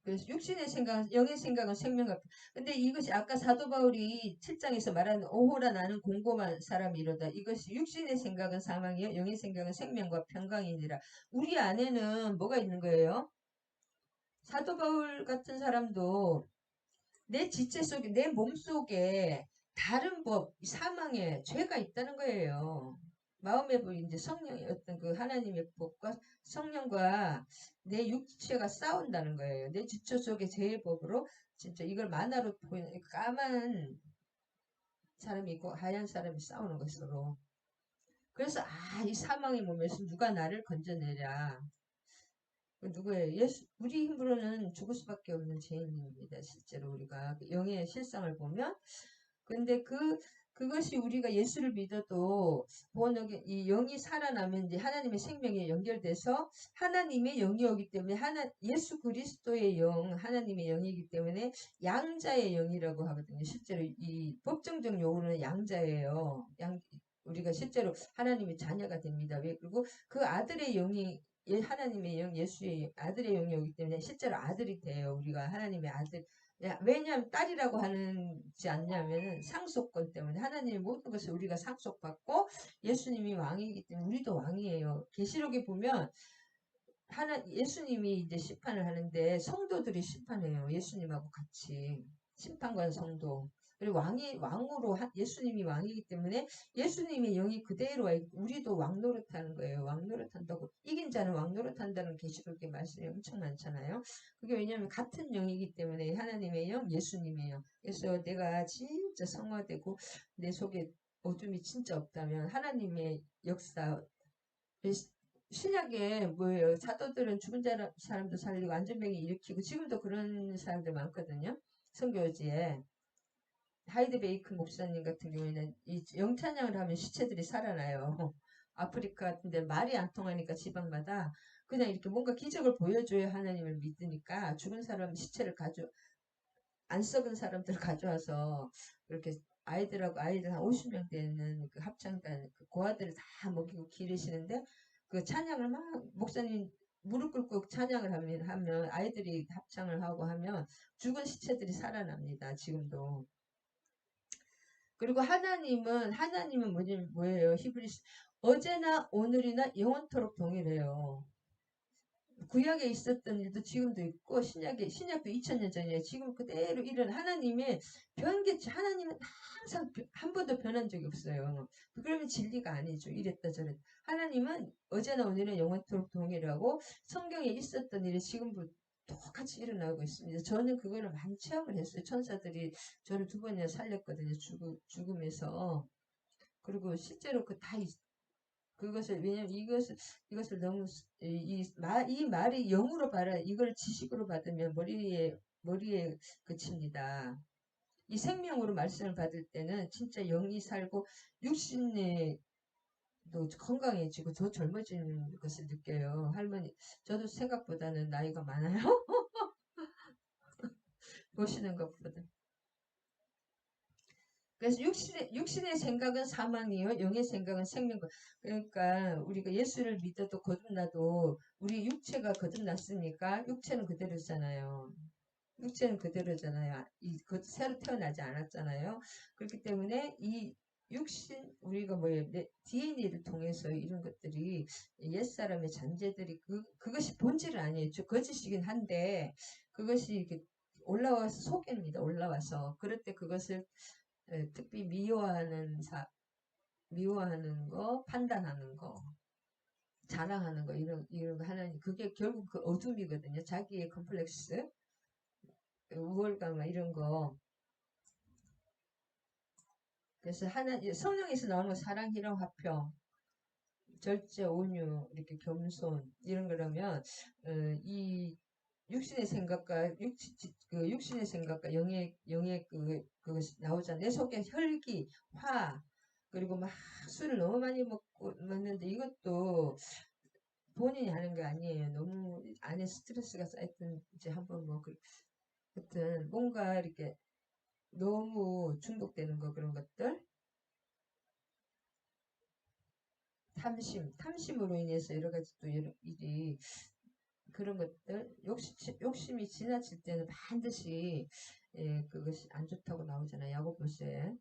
그래서 육신의 생각은 영의 생각은 생명 같다. 근데 이것이 아까 사도 바울이 7장에서 말하는 오호라 나는 공고한 사람이 이러다. 이것이 육신의 생각은 사망이요 영의 생각은 생명과 평강이니라. 우리 안에는 뭐가 있는 거예요? 사도 바울 같은 사람도 내 지체 속에 내 몸 속에 다른 법 사망의 죄가 있다는 거예요. 마음에 보이는 이제 성령의 어떤 그 하나님의 법과 성령과 내 육체가 싸운다는 거예요. 내 지체 속에 죄의 법으로 진짜 이걸 만화로 보이는 까만 사람이 있고 하얀 사람이 싸우는 것으로. 그래서 이 사망의 몸에서 누가 나를 건져내랴. 누구예요? 예수, 우리 힘으로는 죽을 수밖에 없는 죄인입니다. 실제로 우리가 그 영의 실상을 보면. 근데 그것이 우리가 예수를 믿어도 이 영이 살아나면 이제 하나님의 생명에 연결돼서 하나님의 영이 오기 때문에 예수 그리스도의 영, 하나님의 영이기 때문에 양자의 영이라고 하거든요. 실제로 이 법정적 용어는 양자예요. 우리가 실제로 하나님의 자녀가 됩니다. 왜? 그리고 그 아들의 영이 하나님의 영, 예수의 아들의 영이 오기 때문에 실제로 아들이 돼요. 우리가 하나님의 아들. 왜냐하면 딸이라고 하는지 않냐면은 상속권 때문에 하나님의 모든 것을 우리가 상속받고 예수님이 왕이기 때문에 우리도 왕이에요. 계시록에 보면 예수님이 이제 심판을 하는데 성도들이 심판해요. 예수님하고 같이 심판관 성도. 그리고 왕으로 예수님이 왕이기 때문에 예수님의 영이 그대로 우리도 왕 노릇하는 거예요. 왕 노릇한다고 이긴 자는 왕 노릇한다는 계시록의 말씀이 엄청 많잖아요. 그게 왜냐하면 같은 영이기 때문에 하나님의 영, 예수님의 영. 그래서 내가 진짜 성화되고 내 속에 어둠이 진짜 없다면 하나님의 역사 신약에 뭐예요? 사도들은 죽은 사람도 살리고 안전병이 일으키고 지금도 그런 사람들 많거든요. 선교지에. 하이드베이크 목사님 같은 경우에는 이 영찬양을 하면 시체들이 살아나요. 아프리카 같은데 말이 안 통하니까 지방마다 그냥 이렇게 뭔가 기적을 보여줘야 하나님을 믿으니까 죽은 사람 시체를 안 썩은 사람들 가져와서 그렇게 아이들 한 50명 되는 그 합창단 그 고아들을 다 먹이고 기르시는데 그 찬양을 막 목사님 무릎 꿇고 찬양을 하면 아이들이 합창을 하고 하면 죽은 시체들이 살아납니다. 지금도. 그리고 하나님은 뭐예요? 히브리스 어제나 오늘이나 영원토록 동일해요. 구약에 있었던 일도 지금도 있고 신약도 2000년 전이에요. 지금 그대로 하나님의 변개치 하나님은 항상 한 번도 변한 적이 없어요. 그러면 진리가 아니죠. 이랬다 저랬다. 하나님은 어제나 오늘은 영원토록 동일하고 성경에 있었던 일이 지금도 똑같이 일어나고 있습니다. 저는 그거를 많이 체험을 했어요. 천사들이 저를 2번이나 살렸거든요. 죽음에서. 그리고 실제로 그것을 왜냐면 이것을 너무 이 말이 영으로 이걸 지식으로 받으면 머리에 그칩니다. 이 생명으로 말씀을 받을 때는 진짜 영이 살고 육신에도 건강해지고 더 젊어지는 것을 느껴요. 할머니 저도 생각보다는 나이가 많아요. 보시는 것보다. 그래서 육신의 생각은 사망이요, 영의 생각은 생명과. 그러니까 우리가 예수를 믿어도 거듭나도 우리 육체가 거듭났으니까 육체는 그대로잖아요. 육체는 그대로잖아요. 새로 태어나지 않았잖아요. 그렇기 때문에 이 육신 우리가 뭐예요? DNA를 통해서 이런 것들이 옛사람의 잔재들이 그것이 본질은 아니에요. 거짓이긴 한데 그것이 이렇게 올라와서 속입니다. 올라와서 그럴 때 그것을 특히 미워하는 거, 판단하는 거, 자랑하는 거 이런 거 하나님 그게 결국 그 어둠이거든요. 자기의 컴플렉스, 우월감 이런 거. 그래서 성령에서 나오는 거 사랑, 희락, 화평, 절제, 온유, 이렇게 겸손 이런 거라면 이 육신의 생각과 육신의 생각과 영의 그것이 나오잖아요. 내 속에 혈기, 화 그리고 막 술을 너무 많이 먹는데 이것도 본인이 하는 게 아니에요. 너무 안에 스트레스가 쌓였던 이제 한번 하여튼 뭔가 이렇게 너무 중독되는 거 그런 것들 탐심으로 인해서 여러 가지 또 일이 그런 것들 욕심이 지나칠 때는 반드시 그것이 안 좋다고 나오잖아요. 야고보서에.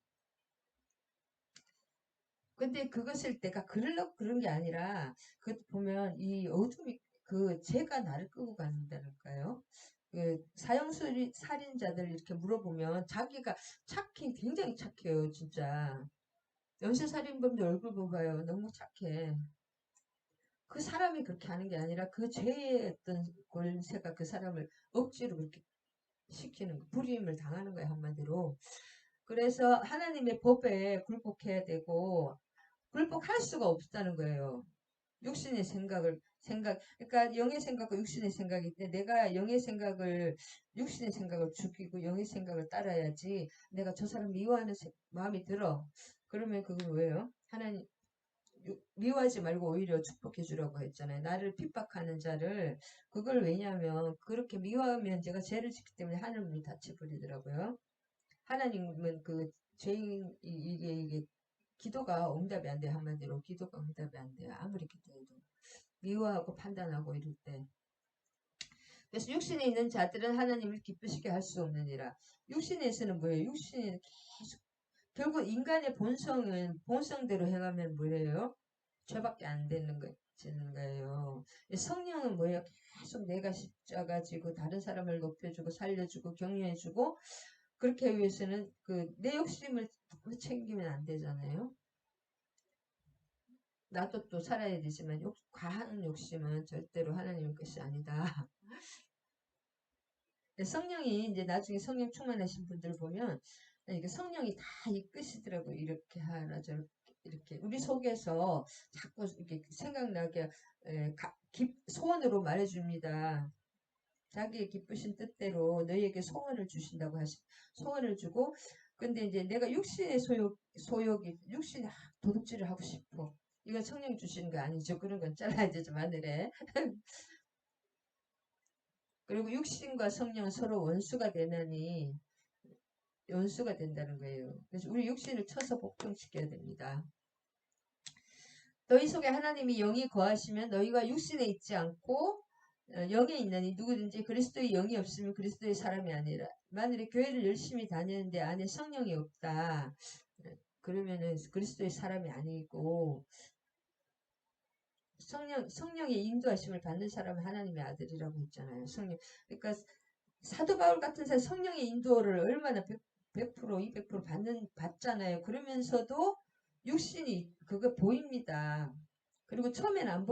근데 그것을 내가 그러려고 그런 게 아니라 그것 보면 이 어둠이 죄가 나를 끌고 간다니까요. 살인자들 이렇게 물어보면 자기가 굉장히 착해요, 진짜. 연쇄살인범들 얼굴 봐봐요. 너무 착해. 그 사람이 그렇게 하는 게 아니라 그 죄의 어떤 권세가 그 사람을 억지로 그렇게 시키는 거, 불이임을 당하는 거예요, 한마디로. 그래서 하나님의 법에 굴복해야 되고, 굴복할 수가 없다는 거예요. 육신의 그러니까 영의 생각과 육신의 생각인데, 내가 육신의 생각을 죽이고 영의 생각을 따라야지, 내가 저 사람 미워하는 마음이 들어. 그러면 그건 왜요? 하나님, 미워하지 말고 오히려 축복해 주라고 했잖아요. 나를 핍박하는 자를 그걸 왜냐하면 그렇게 미워하면 제가 죄를 짓기 때문에 하나님이 다치버리더라고요. 하나님은 그 죄인 이게 기도가 응답이 안 돼요. 한마디로 기도가 응답이 안 돼요. 아무리 기도해도 미워하고 판단하고 이럴 때. 그래서 육신에 있는 자들은 하나님을 기쁘시게 할 수 없느니라. 육신에서는 뭐예요? 육신이 계속 결국 인간의 본성대로 행하면 뭐예요? 죄밖에 안 되는 거예요. 성령은 뭐예요? 계속 내가 십자가 지고 다른 사람을 높여주고 살려주고 격려해주고 그렇게 하기 위해서는 내 욕심을 너무 챙기면 안 되잖아요. 나도 또 살아야 되지만 과한 욕심은 절대로 하나님의 것이 아니다. 성령이 이제 나중에 성령 충만하신 분들 보면 이게 성령이 다 이끄시더라고. 이렇게 하나 저렇게 이렇게 우리 속에서 자꾸 이렇게 생각나게 소원으로 말해줍니다. 자기의 기쁘신 뜻대로 너희에게 소원을 주신다고 소원을 주고 근데 이제 내가 육신의 소욕이 육신의 도둑질을 하고 싶어. 이건 성령이 주시는 거 아니죠. 그런 건 잘라야 되죠. 마늘에. 그리고 육신과 성령은 서로 원수가 되나니 연수가 된다는 거예요. 그래서 우리 육신을 쳐서 복종시켜야 됩니다. 너희 속에 하나님이 영이 거하시면 너희가 육신에 있지 않고 영에 있나니 누구든지 그리스도의 영이 없으면 그리스도의 사람이 아니라 만일에 교회를 열심히 다니는데 안에 성령이 없다. 그러면은 그리스도의 사람이 아니고 성령의 인도하심을 받는 사람은 하나님의 아들이라고 했잖아요. 그러니까 사도 바울 같은 사람 성령의 인도를 얼마나 100% 200% 받잖아요. 그러면서도 육신이 그거 보입니다. 그리고 처음에는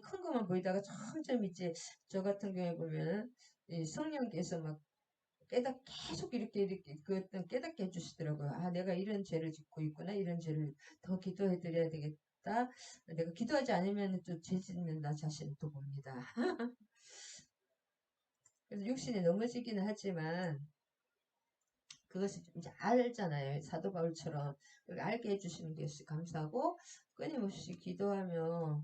큰 것만 보이다가 점점 이제 저 같은 경우에 보면 성령께서 막 계속 이렇게 그 어떤 깨닫게 해주시더라고요. 아, 내가 이런 죄를 짓고 있구나. 이런 죄를 더 기도해 드려야 되겠다. 내가 기도하지 않으면 또 죄 짓는 나 자신을 또 봅니다. 그래서 육신에 넘어지기는 하지만 그것을 좀 이제 알잖아요. 사도 바울처럼 알게 해주시는 게 감사하고 끊임없이 기도하며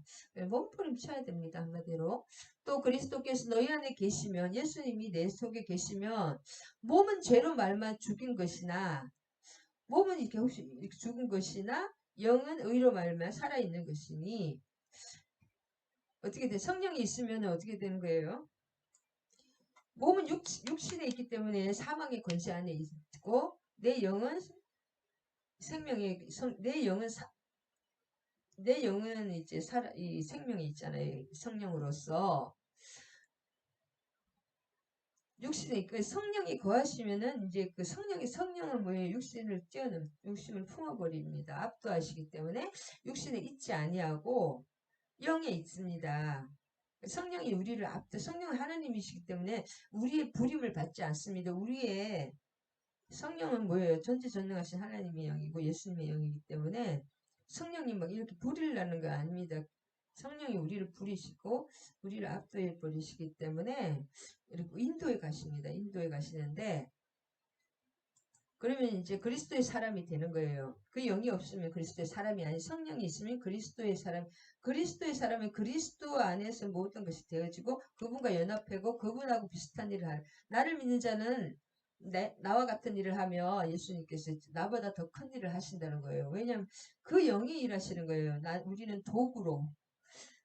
몸부림쳐야 됩니다. 한마디로. 또 그리스도께서 너희 안에 계시면 예수님이 내 속에 계시면 몸은 죄로 말만 죽인 것이나 몸은 이렇게 혹시 이렇게 죽은 것이나 영은 의로 말만 살아있는 것이니 어떻게 돼? 성령이 있으면 어떻게 되는 거예요? 몸은 육신에 있기 때문에 사망의 권세 안에 있고 내 영은 생명의 내 영은 이제 이 생명이 있잖아요. 성령으로서 육신에 그 성령이 거하시면은 이제 그 성령은 뭐예요? 육신을 뛰어넘 육신을 품어버립니다. 압도하시기 때문에 육신에 있지 아니하고 영에 있습니다. 성령이 우리를 성령은 하나님이시기 때문에 우리의 부림을 받지 않습니다. 우리의 성령은 뭐예요? 전지전능하신 하나님의 영이고 예수님의 영이기 때문에 성령이 막 이렇게 부리려는 거 아닙니다. 성령이 우리를 부리시고 우리를 압도해 버리시기 때문에 이렇게 인도에 가십니다. 인도에 가시는데 그러면 이제 그리스도의 사람이 되는 거예요. 그 영이 없으면 그리스도의 사람이 아니 성령이 있으면 그리스도의 사람은 그리스도 안에서 모든 것이 되어지고 그분과 연합하고 그분하고 비슷한 일을 할 나를 믿는 자는 나와 같은 일을 하며 예수님께서 나보다 더 큰 일을 하신다는 거예요. 왜냐하면 그 영이 일하시는 거예요. 우리는 도구로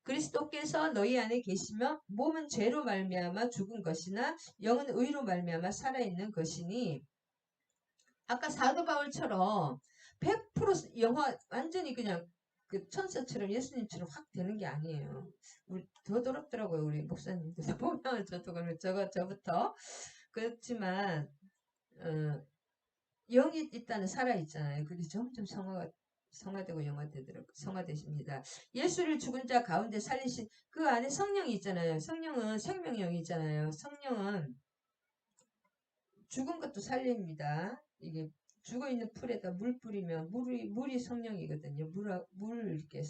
그리스도께서 너희 안에 계시며 몸은 죄로 말미암아 죽은 것이나 영은 의로 말미암아 살아있는 것이니 아까 사도 바울처럼 100% 영화 완전히 그냥 그 천사처럼 예수님처럼 확 되는 게 아니에요. 우리 더 더럽더라고요. 우리 목사님들 보면 저도 그러면 저부터 그렇지만 영이 일단은 살아 있잖아요. 그게 점점 성화되고 성화되십니다. 예수를 죽은 자 가운데 살리신 그 안에 성령이 있잖아요. 성령은 생명령이 있잖아요. 성령은 죽은 것도 살립니다. 이게 죽어있는 풀에다 물 뿌리면 물이 성령이거든요. 물 이렇게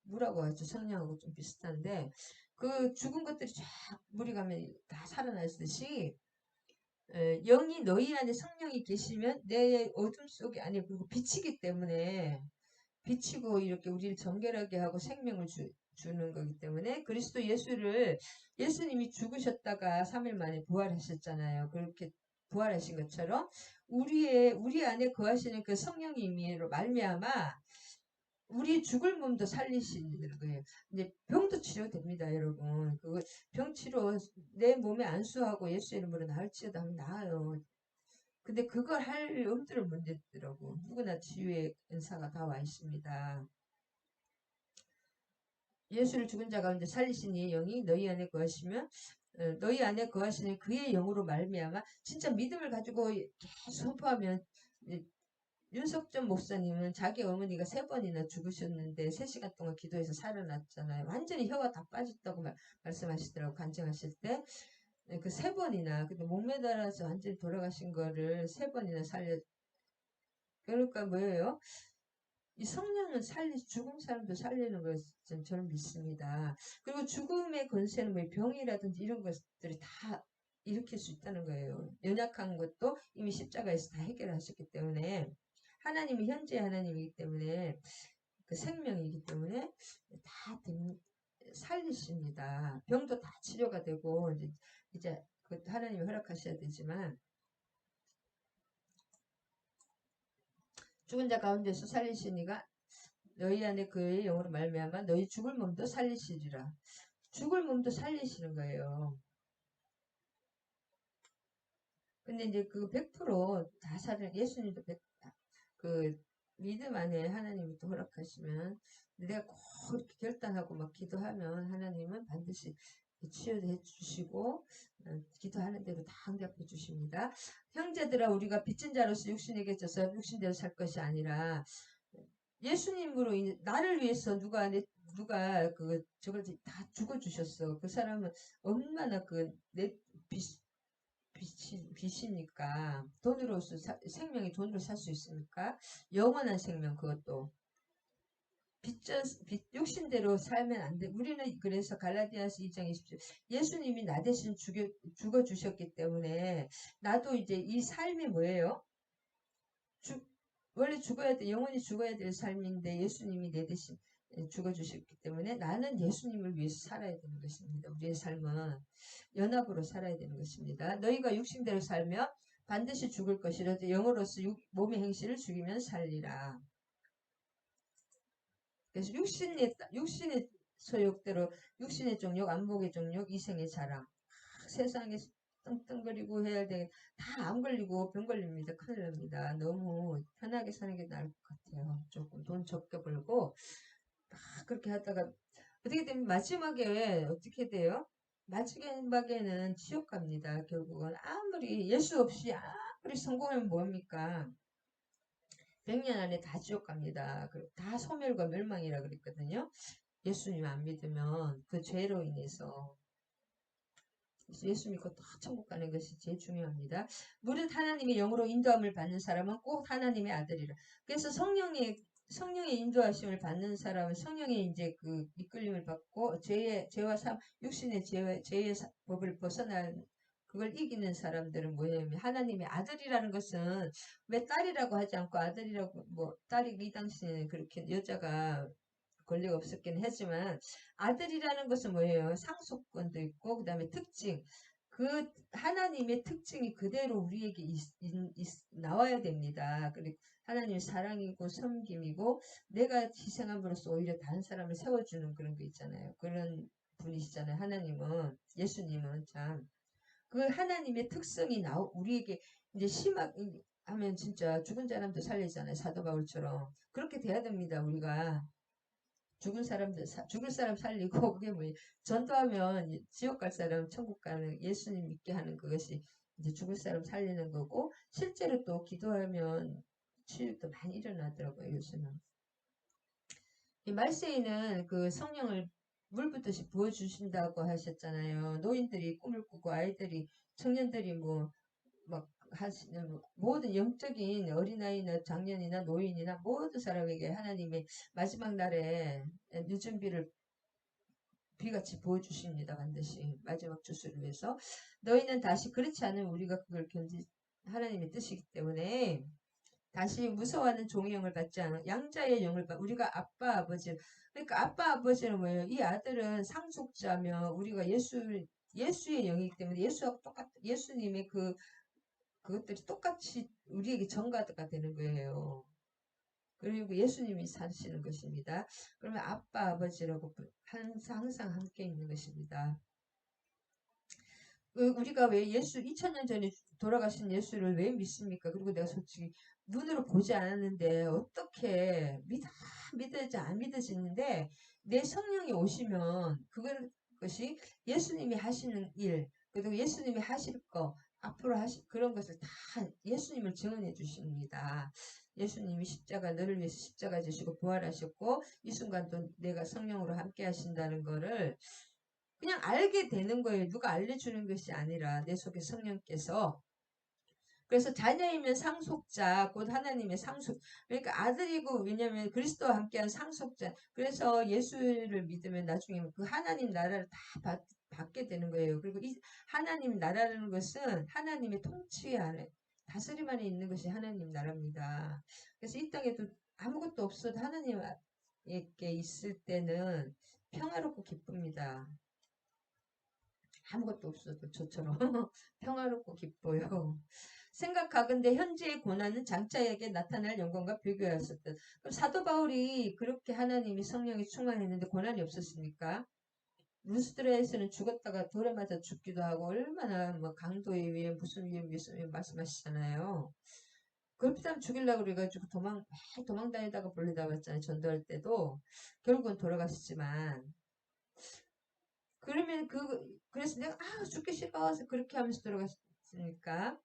물하고 아주 성령하고 좀 비슷한데 그 죽은 것들이 쫙 물이 가면 다 살아나듯이 영이 너희 안에 성령이 계시면 내 어둠 속에 아니 그리고 빛이기 때문에 빛이고 이렇게 우리를 정결하게 하고 생명을 주는 거기 때문에 그리스도 예수님이 죽으셨다가 3일 만에 부활하셨잖아요. 그렇게 부활하신 것처럼 우리 안에 거하시는 그 성령의 임의로 말미암아 우리 죽을 몸도 살리시는 거예요. 이제 병도 치료됩니다, 여러분. 그 병 치료 내 몸에 안수하고 예수 이름으로 나을지어다 하면 나아요. 근데 그걸 할 엄두를 못 냈더라고. 누구나 치유의 은사가 다 와 있습니다. 예수를 죽은 자 가운데 살리시니 영이 너희 안에 거하시면 너희 안에 거하시는 그의 영으로 말미암아 진짜 믿음을 가지고 계속 선포하면 윤석전 목사님은 자기 어머니가 3번이나 죽으셨는데 3시간 동안 기도해서 살아났잖아요. 완전히 혀가 다 빠졌다고 말씀하시더라고 간증하실 때. 그 3번이나 근데 목매달아서 완전히 돌아가신 거를 3번이나 그러니까 뭐예요? 이 성령은 죽은 사람도 살리는 것을 저는 믿습니다. 그리고 죽음의 권세는 뭐 병이라든지 이런 것들이 다 일으킬 수 있다는 거예요. 연약한 것도 이미 십자가에서 다 해결하셨기 때문에 하나님이 현재 하나님이기 때문에 그 생명이기 때문에 다 살리십니다. 병도 다 치료가 되고 이제 그 하나님이 허락하셔야 되지만 죽은 자 가운데서 살리시니가 너희 안에 그의 영으로 말미암아 너희 죽을 몸도 살리시리라. 죽을 몸도 살리시는 거예요. 근데 이제 그 100%다 예수님도 그 믿음 안에 하나님이 또 허락하시면 내가 꼭 이렇게 결단하고 막 기도하면 하나님은 반드시 치유해 주시고 기도하는 대로 다 응답해 주십니다. 형제들아 우리가 빚진 자로서 육신에게 져서 육신대로 살 것이 아니라 예수님으로 나를 위해서 누가 저걸 다 죽어 주셨어. 그 사람은 얼마나 그내 빚이니까 돈으로서 생명이 돈으로 살 수 있습니까? 영원한 생명 그것도 육신대로 살면 안 돼. 우리는 그래서 갈라디아서 2장 20절 예수님이 나 대신 죽어 주셨기 때문에 나도 이제 이 삶이 뭐예요? 원래 죽어야 돼. 영원히 죽어야 될 삶인데 예수님이 내 대신 죽어주셨기 때문에 나는 예수님을 위해서 살아야 되는 것입니다. 우리의 삶은 연합으로 살아야 되는 것입니다. 너희가 육신대로 살면 반드시 죽을 것이라 영으로서 몸의 행실을 죽이면 살리라. 그래서 육신의 소욕대로 육신의 정욕, 안목의 정욕, 이생의 자랑 세상에 떵떵거리고 해야 돼. 다 안 걸리고 병 걸립니다. 큰일 납니다. 너무 편하게 사는 게 나을 것 같아요. 조금 돈 적게 벌고 그렇게 하다가 어떻게 되면 마지막에 어떻게 돼요? 마지막에는 지옥 갑니다. 결국은 아무리 예수 없이 아무리 성공하면 뭐합니까? 100년 안에 다 지옥 갑니다. 다 소멸과 멸망이라 그랬거든요. 예수님 안 믿으면 그 죄로 인해서 예수 믿고 다 천국 가는 것이 제일 중요합니다. 무릇 하나님의 영으로 인도함을 받는 사람은 꼭 하나님의 아들이라. 그래서 성령의 인도하심을 받는 사람은 성령의 이제 그 이끌림을 받고 죄와 육신의 죄의 법을 벗어난 그걸 이기는 사람들은 뭐냐면 하나님의 아들이라는 것은 왜 딸이라고 하지 않고 아들이라고 뭐 딸이 이 당시에는 그렇게 여자가 권리가 없었긴 하지만 아들이라는 것은 뭐예요? 상속권도 있고 그 다음에 특징 그 하나님의 특징이 그대로 우리에게 나와야 됩니다. 그리고 하나님의 사랑이고 섬김이고 내가 희생함으로써 오히려 다른 사람을 세워주는 그런 게 있잖아요. 그런 분이시잖아요. 하나님은 예수님은 참 그 하나님의 특성이 우리에게 이제 심하게 하면 진짜 죽은 사람도 살리잖아요. 사도 바울처럼 그렇게 돼야 됩니다. 우리가 죽을 사람 살리고 그게 뭐 전도하면 지옥 갈 사람 천국 가는 예수님 믿게 하는 그것이 이제 죽을 사람 살리는 거고 실제로 또 기도하면 치유도 많이 일어나더라고요. 요즘은 이 말세에는 그 성령을 물 붓듯이 부어주신다고 하셨잖아요. 노인들이 꿈을 꾸고 아이들이 청년들이 뭐 막 하시는 모든 영적인 어린아이나 장년이나 노인이나 모든 사람에게 하나님의 마지막 날에 늦은 비같이 부어주십니다. 반드시 마지막 주수를 위해서 너희는 다시 그렇지 않으면 우리가 그걸 하나님의 뜻이기 때문에 다시 무서워하는 종의 영을 받지 않아 양자의 영을 우리가 아빠 아버지 그러니까 아빠 아버지는 뭐예요? 이 아들은 상속자며 우리가 예수의 영이기 때문에 예수하고 예수님의 그것들이 똑같이 우리에게 전가가 되는 거예요. 그리고 예수님이 사시는 것입니다. 그러면 아빠, 아버지라고 항상 함께 있는 것입니다. 우리가 왜 2000년 전에 돌아가신 예수를 왜 믿습니까? 그리고 내가 솔직히 눈으로 보지 않았는데 어떻게 믿어지 안 믿어지는데 내 성령이 오시면 그것이 예수님이 하시는 일 그리고 예수님이 하실 거 앞으로 하실 그런 것을 다 예수님을 증언해 주십니다. 예수님이 너를 위해서 십자가 지시고 부활하셨고 이 순간도 내가 성령으로 함께 하신다는 거를 그냥 알게 되는 거예요. 누가 알려주는 것이 아니라 내 속에 성령께서 그래서 자녀이면 상속자 곧 하나님의 상속 그러니까 아들이고 왜냐하면 그리스도와 함께한 상속자 그래서 예수를 믿으면 나중에 그 하나님 나라를 다 받게 되는 거예요. 그리고 이 하나님 나라라는 것은 하나님의 통치 안에 다스림 안에 있는 것이 하나님 나라입니다. 그래서 이 땅에도 아무것도 없어도 하나님께 있을 때는 평화롭고 기쁩니다. 아무것도 없어도 저처럼 평화롭고 기뻐요. 생각하건대 현재의 고난은 장차에게 나타날 영광과 비교하였었던 사도 바울이 그렇게 하나님이 성령이 충만했는데 고난이 없었습니까? 루스드라에서는 죽었다가 돌에 맞아 죽기도 하고 얼마나 뭐 강도에 위해 무슨 위에 말씀하시잖아요. 그렇다면 죽이려고 그래가지고 도망 다니다가 불리다갔잖아요. 전도할 때도 결국은 돌아가시지만 그러면 그래서 내가 죽기 싫어서 그렇게 하면서 돌아갔으니까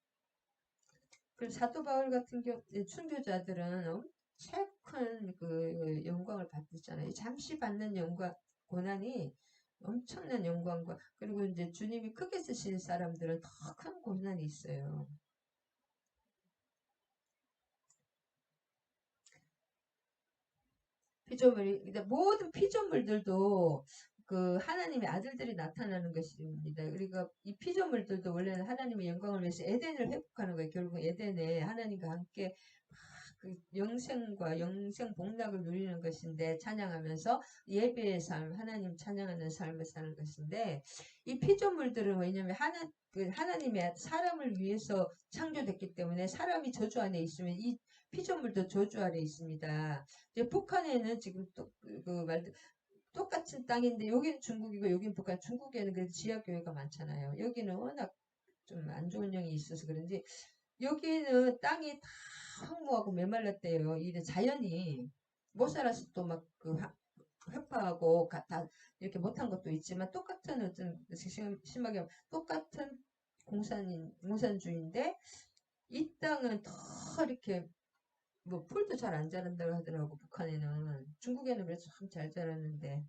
그 사도 바울 같은 순교자들은 엄청 큰 그 영광을 받잖아요. 잠시 받는 영광, 고난이 엄청난 영광과 그리고 이제 주님이 크게 쓰실 사람들은 더 큰 고난이 있어요. 모든 피조물들도 그 하나님의 아들들이 나타나는 것입니다. 그러니까 이 피조물들도 원래는 하나님의 영광을 위해서 에덴을 회복하는 거예요. 결국 에덴에 하나님과 함께 그 영생 복락을 누리는 것인데 찬양하면서 예배의 삶, 하나님 찬양하는 삶을 사는 것인데 이 피조물들은 왜냐하면 하나님의 사람을 위해서 창조됐기 때문에 사람이 저주 안에 있으면 이 피조물도 저주 아래 있습니다. 이제 북한에는 지금 똑같은 땅인데 여기는 중국이고 여기는 북한. 중국에는 그래도 지하교회가 많잖아요. 여기는 워낙 좀 안 좋은 영이 있어서 그런지 여기는 땅이 다 황무하고 메말랐대요. 이 자연이 못 살아서 또 막 그 회파하고 다 이렇게 못한 것도 있지만 똑같은 어떤 심하게 똑같은 공산주의인데 이 땅은 더 이렇게 뭐 풀도 잘 안 자란다고 하더라고. 북한에는 중국에는 그래서 참 잘 자랐는데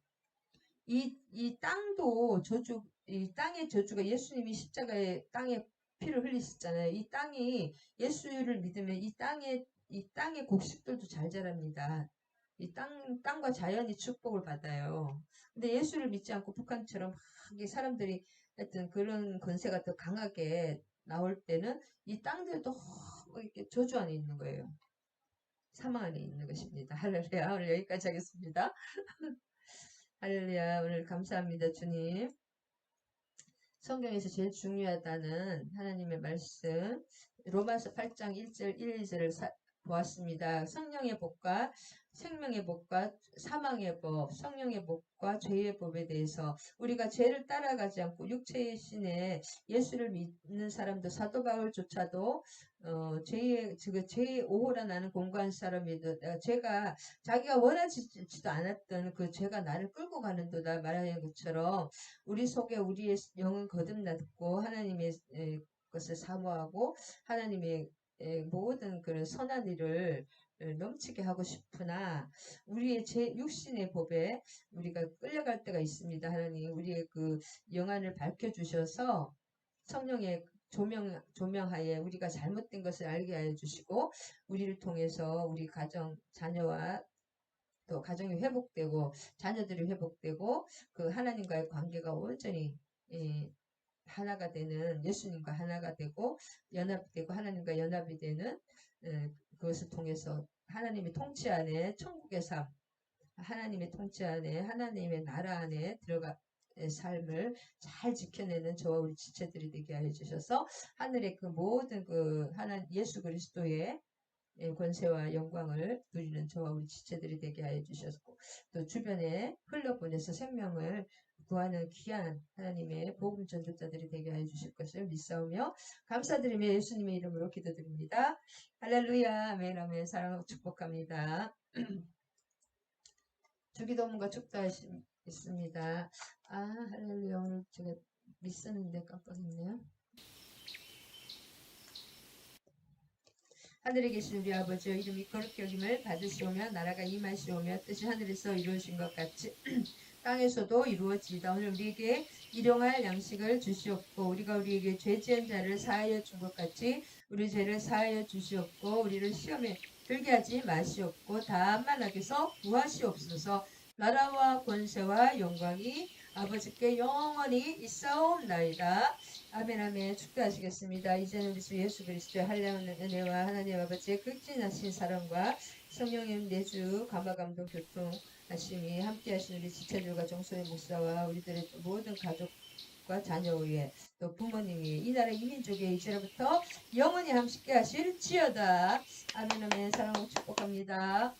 이 땅도 저주 이 땅의 저주가 예수님이 십자가에 땅에 피를 흘리셨잖아요. 이 땅이 예수를 믿으면 이 땅의 곡식들도 잘 자랍니다. 땅과 자연이 축복을 받아요. 근데 예수를 믿지 않고 북한처럼 막 사람들이 하여튼 그런 권세가 더 강하게 나올 때는 이 땅들도 이렇게 저주 안에 있는 거예요. 사망 안에 있는 것입니다. 할렐루야. 오늘 여기까지 하겠습니다. 할렐루야. 오늘 감사합니다. 주님. 성경에서 제일 중요하다는 하나님의 말씀 로마서 8장 1절 1, 2절을 보았습니다. 성령의 복과 생명의 복과 사망의 법, 성령의 복과 죄의 법에 대해서 우리가 죄를 따라가지 않고 육체의 신에 예수를 믿는 사람도 사도 바울조차도 죄의 오호라 나는 공고한 사람이도 죄가 자기가 원하지도 않았던 그 죄가 나를 끌고 가는도다 말하는 것처럼 우리 속에 우리의 영은 거듭났고 하나님의 것을 사모하고 하나님의 모든 그런 선한 일을 넘치게 하고 싶으나 우리의 육신의 법에 우리가 끌려갈 때가 있습니다. 하나님 우리의 그 영안을 밝혀주셔서 성령의 조명하에 우리가 잘못된 것을 알게 하여 주시고 우리를 통해서 우리 가정 자녀와 또 가정이 회복되고 자녀들이 회복되고 그 하나님과의 관계가 온전히 하나가 되는 예수님과 하나가 되고 연합되고 하나님과 연합이 되는 그것을 통해서 하나님의 통치 안에 천국의 삶 하나님의 통치 안에 하나님의 나라 안에 들어가 삶을 잘 지켜내는 저와 우리 지체들이 되게 하여 주셔서 하늘의 그 모든 그 예수 그리스도의 권세와 영광을 누리는 저와 우리 지체들이 되게 하여 주셨고 또 주변에 흘러보내서 생명을 구하는 귀한 하나님의 복음 전도자들이 되게 하여 주실 것을 믿사오며 감사드리며 예수님의 이름으로 기도드립니다. 할렐루야 아멘 아멘 사랑하고 축복합니다. 주기도문과 축도하십니다. 아 할렐루야 오늘 제가 믿었는데 깜빡했네요. 하늘에 계신 우리 아버지여 이름이 거룩히 여김을 받으시오며 나라가 임하시오며 뜻이 하늘에서 이루어진 것 같이 땅에서도 이루어지이다. 오늘 우리에게 일용할 양식을 주시옵고 우리가 우리에게 죄 지은 자를 사하여 준 것 같이 우리 죄를 사하여 주시옵고 우리를 시험에 들게 하지 마시옵고 다만 악에서 구하시옵소서. 나라와 권세와 영광이 아버지께 영원히 있사옵나이다. 아멘 아멘. 축도하시겠습니다. 이제는 우리 주 예수 그리스도의 한량한 은혜와 하나님 아버지의 극진하신 사랑과 성령님 내주 감화감동 교통하심이 함께하신 우리 지체들과 정소의 목사와 우리들의 모든 가족과 자녀 위에 또 부모님 위에 이 나라 이민족에 이제부터 영원히 함께 하실지어다. 아멘 아멘. 사랑하고 축복합니다.